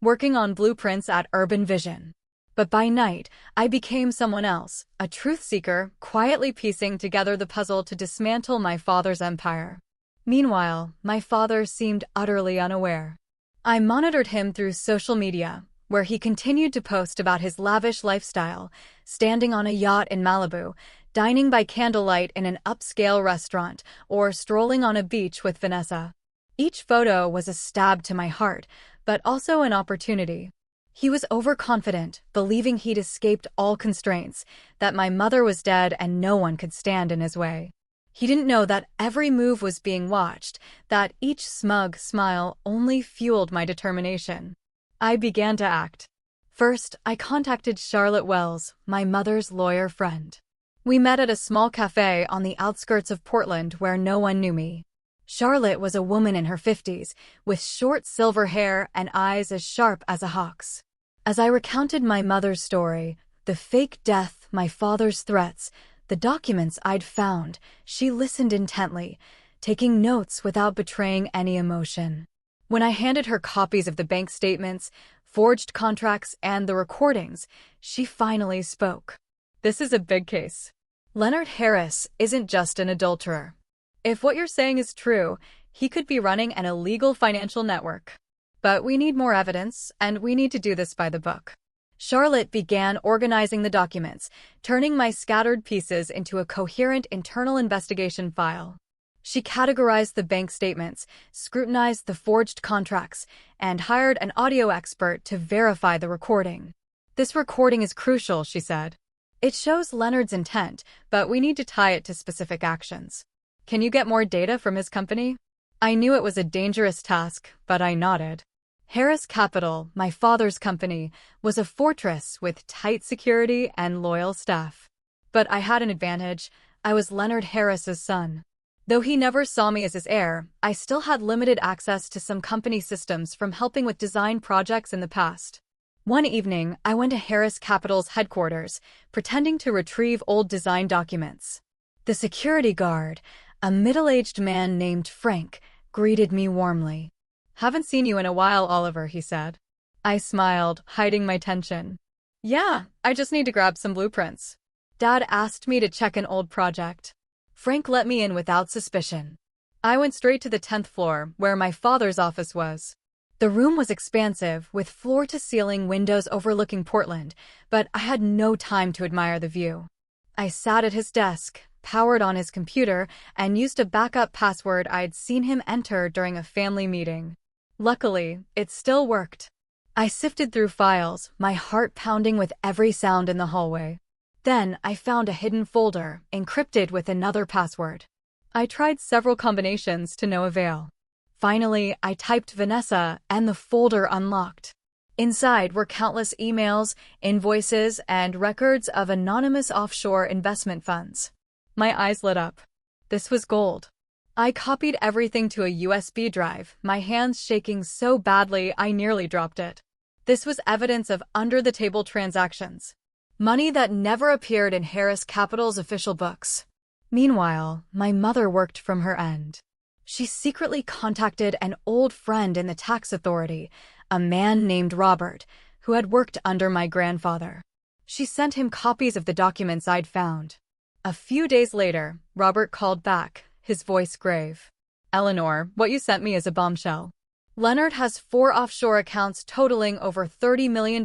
working on blueprints at Urban Vision. But by night, I became someone else, a truth seeker, quietly piecing together the puzzle to dismantle my father's empire. Meanwhile, my father seemed utterly unaware. I monitored him through social media, where he continued to post about his lavish lifestyle, standing on a yacht in Malibu, dining by candlelight in an upscale restaurant, or strolling on a beach with Vanessa. Each photo was a stab to my heart, but also an opportunity. He was overconfident, believing he'd escaped all constraints, that my mother was dead and no one could stand in his way. He didn't know that every move was being watched, that each smug smile only fueled my determination. I began to act. First, I contacted Charlotte Wells, my mother's lawyer friend. We met at a small cafe on the outskirts of Portland where no one knew me. Charlotte was a woman in her 50s, with short silver hair and eyes as sharp as a hawk's. As I recounted my mother's story, the fake death, my father's threats, the documents I'd found, she listened intently, taking notes without betraying any emotion. When I handed her copies of the bank statements, forged contracts, and the recordings, she finally spoke. This is a big case. Leonard Harris isn't just an adulterer. If what you're saying is true, he could be running an illegal financial network. But we need more evidence, and we need to do this by the book. Charlotte began organizing the documents, turning my scattered pieces into a coherent internal investigation file. She categorized the bank statements, scrutinized the forged contracts, and hired an audio expert to verify the recording. This recording is crucial, she said. It shows Leonard's intent, but we need to tie it to specific actions. Can you get more data from his company? I knew it was a dangerous task, but I nodded. Harris Capital, my father's company, was a fortress with tight security and loyal staff. But I had an advantage. I was Leonard Harris's son. Though he never saw me as his heir, I still had limited access to some company systems from helping with design projects in the past. One evening, I went to Harris Capital's headquarters, pretending to retrieve old design documents. The security guard, a middle-aged man named Frank, greeted me warmly. "Haven't seen you in a while, Oliver," he said. I smiled, hiding my tension. "Yeah, I just need to grab some blueprints." Dad asked me to check an old project. Frank let me in without suspicion. I went straight to the 10th floor, where my father's office was. The room was expansive, with floor-to-ceiling windows overlooking Portland, but I had no time to admire the view. I sat at his desk, powered on his computer, and used a backup password I'd seen him enter during a family meeting. Luckily, it still worked. I sifted through files, my heart pounding with every sound in the hallway. Then I found a hidden folder, encrypted with another password. I tried several combinations to no avail. Finally, I typed Vanessa, and the folder unlocked. Inside were countless emails, invoices, and records of anonymous offshore investment funds. My eyes lit up. This was gold. I copied everything to a USB drive, my hands shaking so badly I nearly dropped it. This was evidence of under-the-table transactions. Money that never appeared in Harris Capital's official books. Meanwhile, my mother worked from her end. She secretly contacted an old friend in the tax authority, a man named Robert, who had worked under my grandfather. She sent him copies of the documents I'd found. A few days later, Robert called back, his voice grave. "Eleanor, what you sent me is a bombshell. Leonard has 4 offshore accounts totaling over $30 million,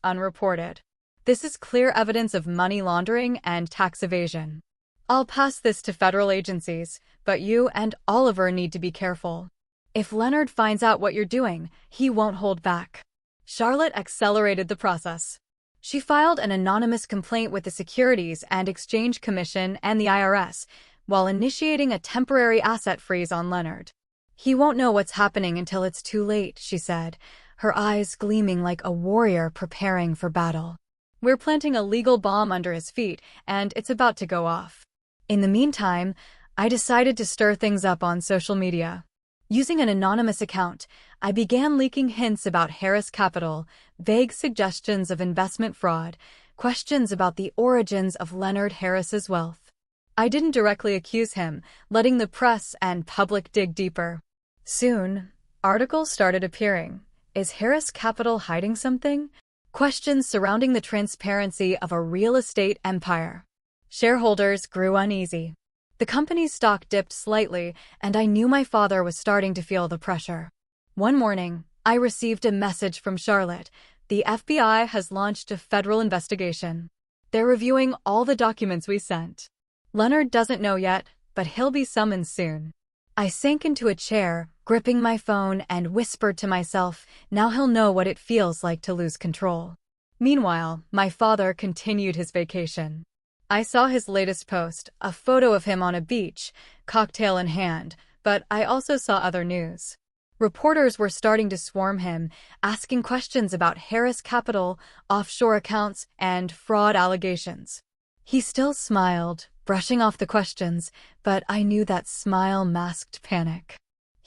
unreported. This is clear evidence of money laundering and tax evasion. I'll pass this to federal agencies, but you and Oliver need to be careful. If Leonard finds out what you're doing, he won't hold back." Charlotte accelerated the process. She filed an anonymous complaint with the Securities and Exchange Commission and the IRS, while initiating a temporary asset freeze on Leonard. "He won't know what's happening until it's too late," she said, her eyes gleaming like a warrior preparing for battle. "We're planting a legal bomb under his feet, and it's about to go off." In the meantime, I decided to stir things up on social media. Using an anonymous account, I began leaking hints about Harris Capital, vague suggestions of investment fraud, questions about the origins of Leonard Harris's wealth. I didn't directly accuse him, letting the press and public dig deeper. Soon, articles started appearing. Is Harris Capital hiding something? Questions surrounding the transparency of a real estate empire. Shareholders grew uneasy. The company's stock dipped slightly, and I knew my father was starting to feel the pressure. One morning, I received a message from Charlotte. "The FBI has launched a federal investigation. They're reviewing all the documents we sent. Leonard doesn't know yet, but he'll be summoned soon." I sank into a chair, gripping my phone, and whispered to myself, now he'll know what it feels like to lose control. Meanwhile, my father continued his vacation. I saw his latest post, a photo of him on a beach, cocktail in hand, but I also saw other news. Reporters were starting to swarm him, asking questions about Harris Capital, offshore accounts, and fraud allegations. He still smiled, brushing off the questions, but I knew that smile masked panic.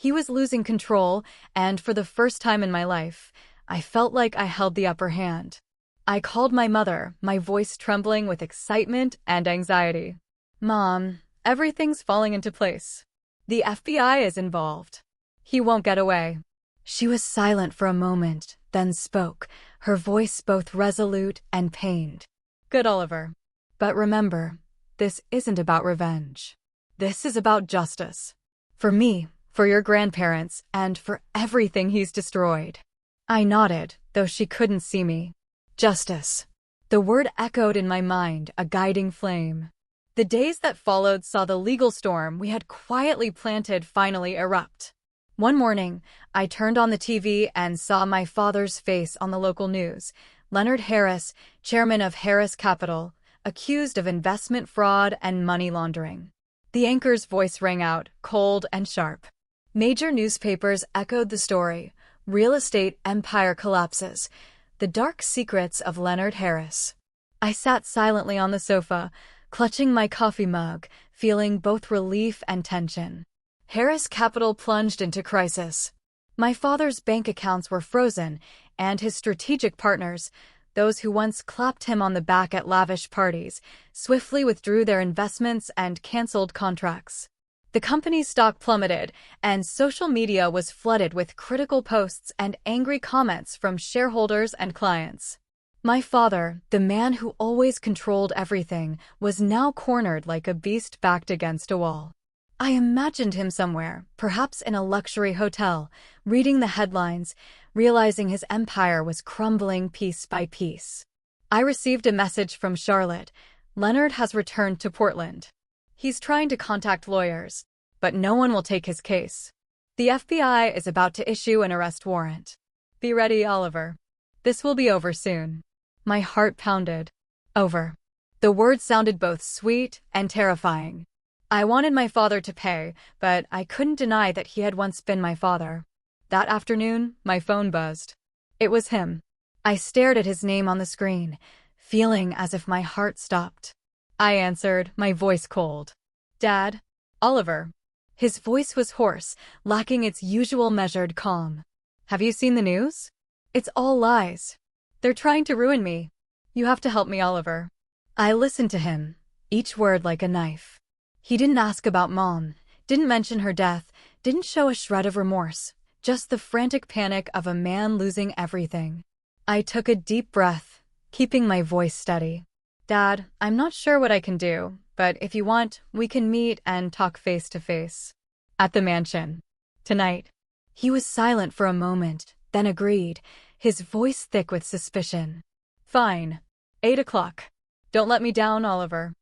He was losing control, and for the first time in my life, I felt like I held the upper hand. I called my mother, my voice trembling with excitement and anxiety. Mom, everything's falling into place. The FBI is involved. He won't get away. She was silent for a moment, then spoke, her voice both resolute and pained. Good, Oliver. But remember, this isn't about revenge. This is about justice. For me, for your grandparents, and for everything he's destroyed. I nodded, though she couldn't see me. Justice. The word echoed in my mind, a guiding flame. The days that followed saw the legal storm we had quietly planted finally erupt. One morning, I turned on the TV and saw my father's face on the local news. Leonard Harris, chairman of Harris Capital, accused of investment fraud and money laundering. The anchor's voice rang out, cold and sharp. Major newspapers echoed the story. Real estate empire collapses. The dark secrets of Leonard Harris. I sat silently on the sofa, clutching my coffee mug, feeling both relief and tension. Harris Capital plunged into crisis. My father's bank accounts were frozen, and his strategic partners, those who once clapped him on the back at lavish parties, swiftly withdrew their investments and canceled contracts. The company's stock plummeted, and social media was flooded with critical posts and angry comments from shareholders and clients. My father, the man who always controlled everything, was now cornered like a beast backed against a wall. I imagined him somewhere, perhaps in a luxury hotel, reading the headlines, realizing his empire was crumbling piece by piece. I received a message from Charlotte. Leonard has returned to Portland. He's trying to contact lawyers, but no one will take his case. The FBI is about to issue an arrest warrant. Be ready, Oliver. This will be over soon. My heart pounded. Over. The word sounded both sweet and terrifying. I wanted my father to pay, but I couldn't deny that he had once been my father. That afternoon, my phone buzzed. It was him. I stared at his name on the screen, feeling as if my heart stopped. I answered, my voice cold. Dad? Oliver. His voice was hoarse, lacking its usual measured calm. Have you seen the news? It's all lies. They're trying to ruin me. You have to help me, Oliver. I listened to him, each word like a knife. He didn't ask about Mom, didn't mention her death, didn't show a shred of remorse, just the frantic panic of a man losing everything. I took a deep breath, keeping my voice steady. Dad, I'm not sure what I can do, but if you want, we can meet and talk face to face. At the mansion. Tonight. He was silent for a moment, then agreed, his voice thick with suspicion. Fine. 8 o'clock. Don't let me down, Oliver.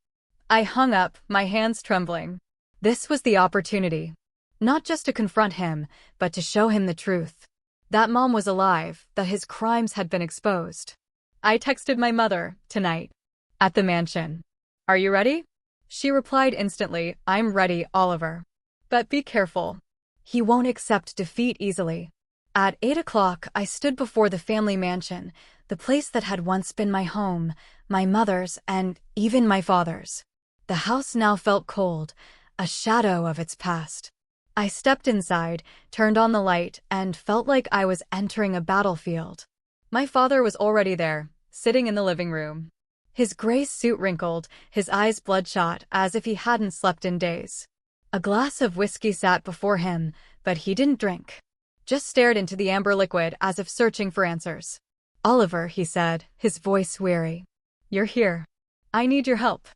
I hung up, my hands trembling. This was the opportunity. Not just to confront him, but to show him the truth. That Mom was alive, that his crimes had been exposed. I texted my mother, tonight. At the mansion. Are you ready? She replied instantly, I'm ready, Oliver. But be careful. He won't accept defeat easily. At 8 o'clock, I stood before the family mansion, the place that had once been my home, my mother's, and even my father's. The house now felt cold, a shadow of its past. I stepped inside, turned on the light, and felt like I was entering a battlefield. My father was already there, sitting in the living room. His gray suit wrinkled, his eyes bloodshot, as if he hadn't slept in days. A glass of whiskey sat before him, but he didn't drink. Just stared into the amber liquid as if searching for answers. Oliver, he said, his voice weary. You're here. I need your help.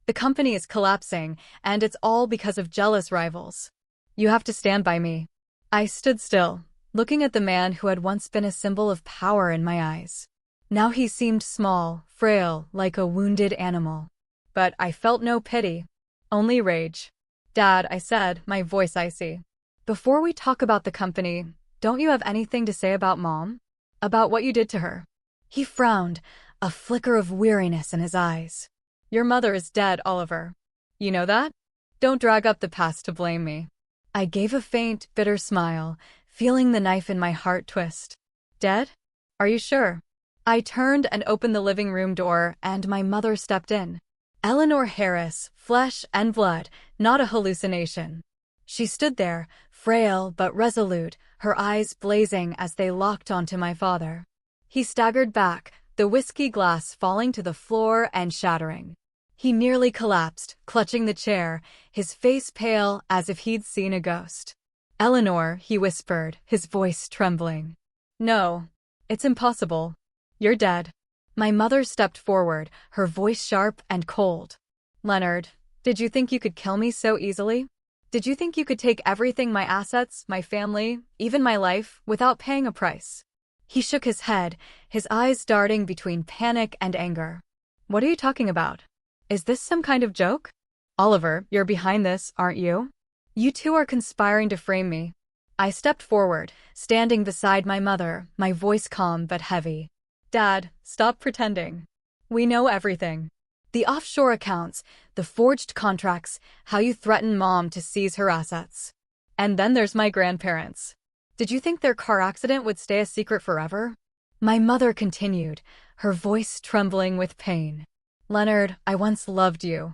The company is collapsing, and it's all because of jealous rivals. You have to stand by me. I stood still, looking at the man who had once been a symbol of power in my eyes. Now he seemed small, frail, like a wounded animal. But I felt no pity, only rage. Dad, I said, my voice icy. Before we talk about the company, don't you have anything to say about Mom? About what you did to her? He frowned, a flicker of weariness in his eyes. Your mother is dead, Oliver. You know that? Don't drag up the past to blame me. I gave a faint, bitter smile, feeling the knife in my heart twist. Dead? Are you sure? I turned and opened the living room door, and my mother stepped in. Eleanor Harris, flesh and blood, not a hallucination. She stood there, frail but resolute, her eyes blazing as they locked onto my father. He staggered back, the whiskey glass falling to the floor and shattering. He nearly collapsed, clutching the chair, his face pale as if he'd seen a ghost. Eleanor, he whispered, his voice trembling. No, it's impossible. You're dead. My mother stepped forward, her voice sharp and cold. Leonard, did you think you could kill me so easily? Did you think you could take everything, my assets, my family, even my life, without paying a price? He shook his head, his eyes darting between panic and anger. What are you talking about? Is this some kind of joke? Oliver, you're behind this, aren't you? You two are conspiring to frame me. I stepped forward, standing beside my mother, my voice calm but heavy. Dad, stop pretending. We know everything. The offshore accounts, the forged contracts, how you threatened Mom to seize her assets. And then there's my grandparents. Did you think their car accident would stay a secret forever? My mother continued, her voice trembling with pain. Leonard, I once loved you.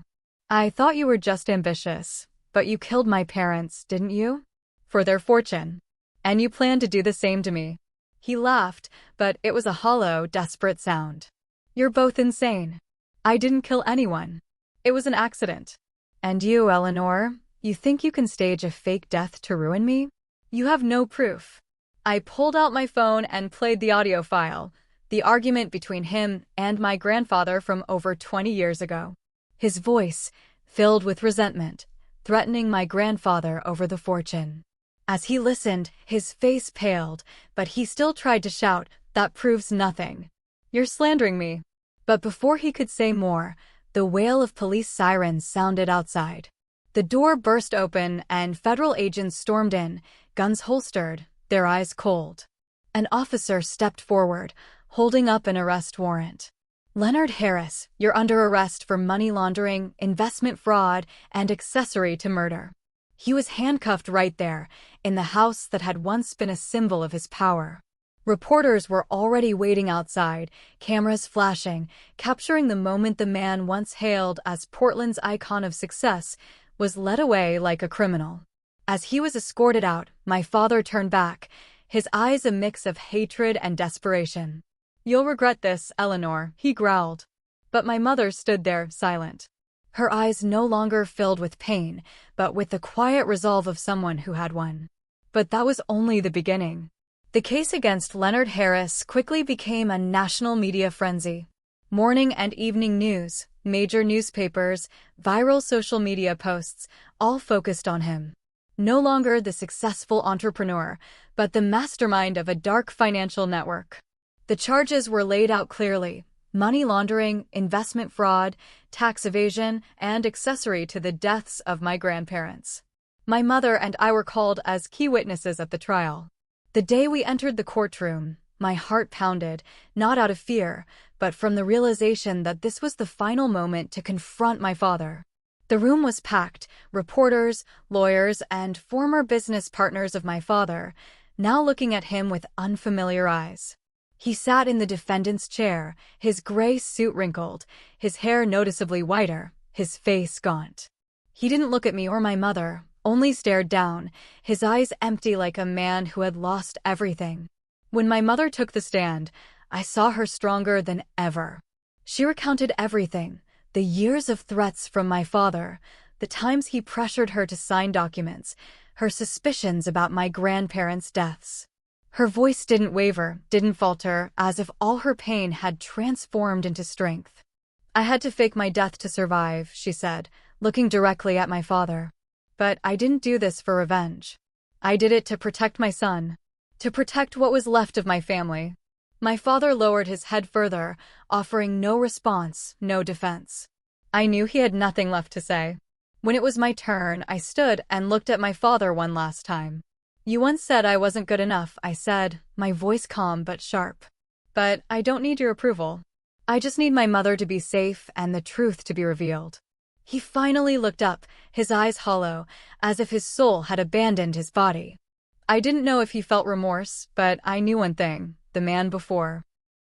I thought you were just ambitious, but you killed my parents, didn't you? For their fortune. And you planned to do the same to me. He laughed, but it was a hollow, desperate sound. You're both insane. I didn't kill anyone. It was an accident. And you, Eleanor, you think you can stage a fake death to ruin me? You have no proof. I pulled out my phone and played the audio file, the argument between him and my grandfather from over 20 years ago. His voice, filled with resentment, threatening my grandfather over the fortune. As he listened, his face paled, but he still tried to shout, "That proves nothing. You're slandering me." But before he could say more, the wail of police sirens sounded outside. The door burst open and federal agents stormed in, guns holstered, their eyes cold. An officer stepped forward, holding up an arrest warrant. Leonard Harris, you're under arrest for money laundering, investment fraud, and accessory to murder. He was handcuffed right there, in the house that had once been a symbol of his power. Reporters were already waiting outside, cameras flashing, capturing the moment the man once hailed as Portland's icon of success was led away like a criminal. As he was escorted out, my father turned back, his eyes a mix of hatred and desperation. You'll regret this, Eleanor, he growled. But my mother stood there, silent. Her eyes no longer filled with pain, but with the quiet resolve of someone who had won. But that was only the beginning. The case against Leonard Harris quickly became a national media frenzy. Morning and evening news, major newspapers, viral social media posts, all focused on him. No longer the successful entrepreneur, but the mastermind of a dark financial network. The charges were laid out clearly: money laundering, investment fraud, tax evasion, and accessory to the deaths of my grandparents. My mother and I were called as key witnesses at the trial. The day we entered the courtroom, my heart pounded, not out of fear, but from the realization that this was the final moment to confront my father. The room was packed, reporters, lawyers, and former business partners of my father, now looking at him with unfamiliar eyes. He sat in the defendant's chair, his gray suit wrinkled, his hair noticeably whiter, his face gaunt. He didn't look at me or my mother, only stared down, his eyes empty like a man who had lost everything. When my mother took the stand, I saw her stronger than ever. She recounted everything, the years of threats from my father, the times he pressured her to sign documents, her suspicions about my grandparents' deaths. Her voice didn't waver, didn't falter, as if all her pain had transformed into strength. I had to fake my death to survive, she said, looking directly at my father. But I didn't do this for revenge. I did it to protect my son, to protect what was left of my family. My father lowered his head further, offering no response, no defense. I knew he had nothing left to say. When it was my turn, I stood and looked at my father one last time. "You once said I wasn't good enough," I said, my voice calm but sharp. "But I don't need your approval. I just need my mother to be safe and the truth to be revealed." He finally looked up, his eyes hollow, as if his soul had abandoned his body. I didn't know if he felt remorse, but I knew one thing: the man before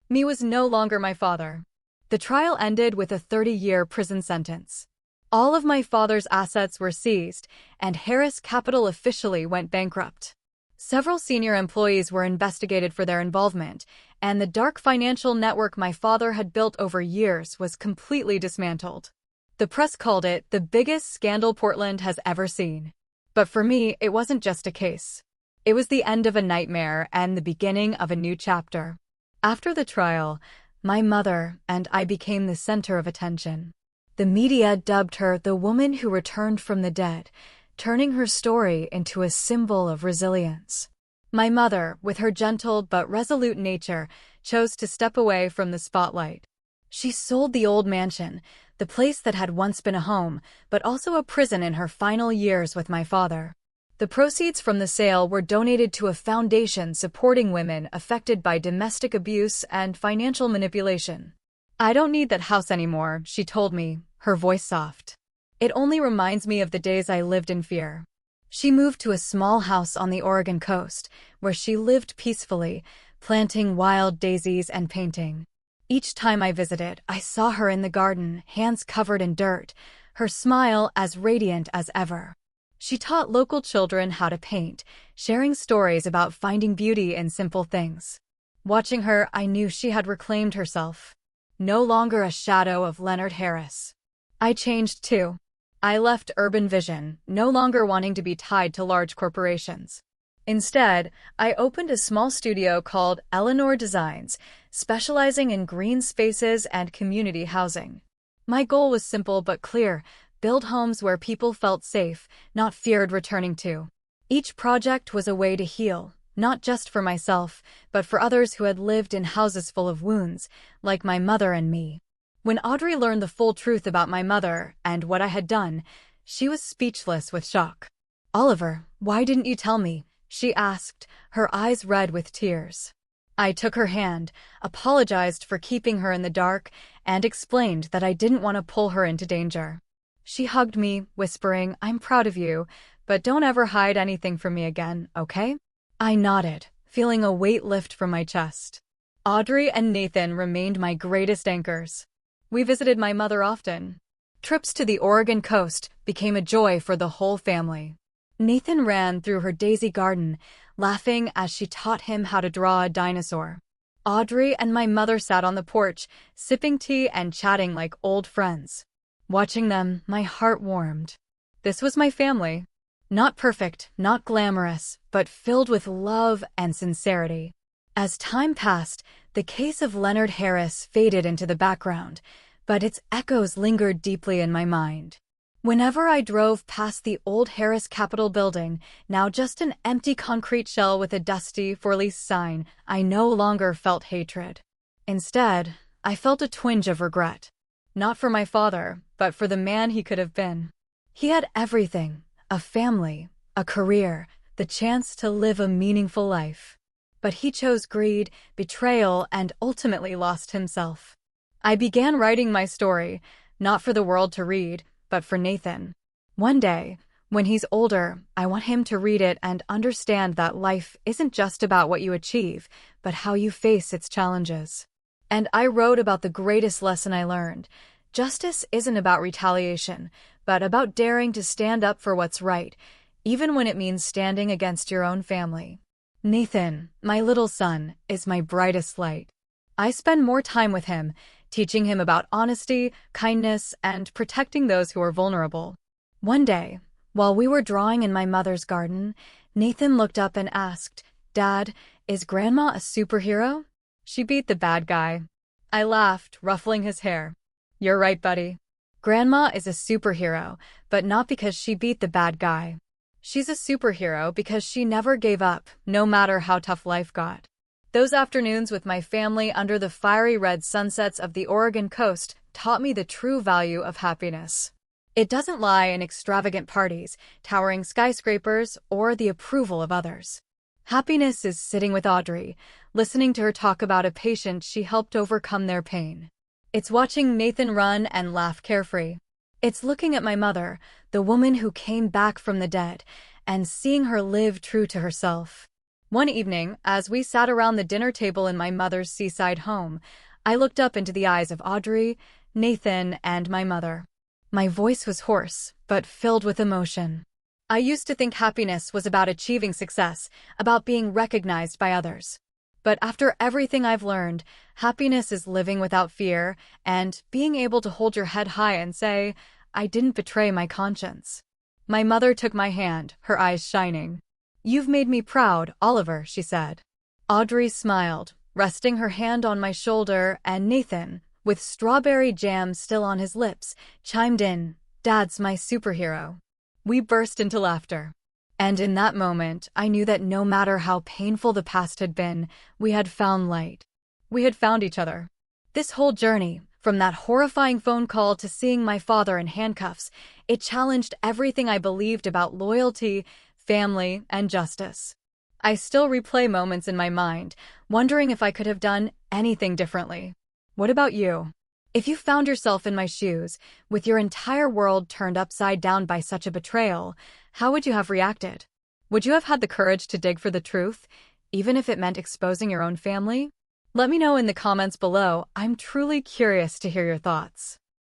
me was no longer my father. The trial ended with a 30-year prison sentence. All of my father's assets were seized, and Harris Capital officially went bankrupt. Several senior employees were investigated for their involvement, and the dark financial network my father had built over years was completely dismantled. The press called it the biggest scandal Portland has ever seen. But for me, it wasn't just a case. It was the end of a nightmare and the beginning of a new chapter. After the trial, my mother and I became the center of attention. The media dubbed her the woman who returned from the dead, turning her story into a symbol of resilience. My mother, with her gentle but resolute nature, chose to step away from the spotlight. She sold the old mansion, the place that had once been a home, but also a prison in her final years with my father. The proceeds from the sale were donated to a foundation supporting women affected by domestic abuse and financial manipulation. "I don't need that house anymore," she told me, her voice soft. "It only reminds me of the days I lived in fear." She moved to a small house on the Oregon coast, where she lived peacefully, planting wild daisies and painting. Each time I visited, I saw her in the garden, hands covered in dirt, her smile as radiant as ever. She taught local children how to paint, sharing stories about finding beauty in simple things. Watching her, I knew she had reclaimed herself. No longer a shadow of Leonard Harris. I changed too. I left urban vision, no longer wanting to be tied to large corporations. Instead, I opened a small studio called Eleanor Designs, specializing in green spaces and community housing. My goal was simple but clear: build homes where people felt safe, not feared returning to. Each project was a way to heal, not just for myself, but for others who had lived in houses full of wounds, like my mother and me. When Audrey learned the full truth about my mother and what I had done, she was speechless with shock. "Oliver, why didn't you tell me?" she asked, her eyes red with tears. I took her hand, apologized for keeping her in the dark, and explained that I didn't want to pull her into danger. She hugged me, whispering, "I'm proud of you, but don't ever hide anything from me again, okay?" I nodded, feeling a weight lift from my chest. Audrey and Nathan remained my greatest anchors. We visited my mother often. Trips to the Oregon coast became a joy for the whole family. Nathan ran through her daisy garden, laughing as she taught him how to draw a dinosaur. Audrey and my mother sat on the porch, sipping tea and chatting like old friends. Watching them, my heart warmed. This was my family. Not perfect, not glamorous, but filled with love and sincerity. As time passed, the case of Leonard Harris faded into the background, but its echoes lingered deeply in my mind. Whenever I drove past the old Harris Capitol building, now just an empty concrete shell with a dusty "for lease" sign, I no longer felt hatred. Instead, I felt a twinge of regret. Not for my father, but for the man he could have been. He had everything: a family, a career, the chance to live a meaningful life. But he chose greed, betrayal, and ultimately lost himself. I began writing my story, not for the world to read, but for Nathan. One day, when he's older, I want him to read it and understand that life isn't just about what you achieve, but how you face its challenges. And I wrote about the greatest lesson I learned. Justice isn't about retaliation, but about daring to stand up for what's right, even when it means standing against your own family. Nathan, my little son, is my brightest light. I spend more time with him, teaching him about honesty, kindness, and protecting those who are vulnerable. One day, while we were drawing in my mother's garden, Nathan looked up and asked, "Dad, is Grandma a superhero?" "She beat the bad guy." I laughed, ruffling his hair. "You're right, buddy. Grandma is a superhero, but not because she beat the bad guy. She's a superhero because she never gave up, no matter how tough life got." Those afternoons with my family under the fiery red sunsets of the Oregon coast taught me the true value of happiness. It doesn't lie in extravagant parties, towering skyscrapers, or the approval of others. Happiness is sitting with Audrey, listening to her talk about a patient she helped overcome their pain. It's watching Nathan run and laugh carefree. It's looking at my mother, the woman who came back from the dead, and seeing her live true to herself. One evening, as we sat around the dinner table in my mother's seaside home, I looked up into the eyes of Audrey, Nathan, and my mother. My voice was hoarse, but filled with emotion. I used to think happiness was about achieving success, about being recognized by others. But after everything I've learned, happiness is living without fear and being able to hold your head high and say, I didn't betray my conscience. My mother took my hand, her eyes shining. You've made me proud, Oliver, she said. Audrey smiled, resting her hand on my shoulder, and Nathan, with strawberry jam still on his lips, chimed in, Dad's my superhero. We burst into laughter. And in that moment, I knew that no matter how painful the past had been, we had found light. We had found each other. This whole journey, from that horrifying phone call to seeing my father in handcuffs, it challenged everything I believed about loyalty, family, and justice. I still replay moments in my mind, wondering if I could have done anything differently. What about you? If you found yourself in my shoes, with your entire world turned upside down by such a betrayal, how would you have reacted? Would you have had the courage to dig for the truth, even if it meant exposing your own family? Let me know in the comments below. I'm truly curious to hear your thoughts.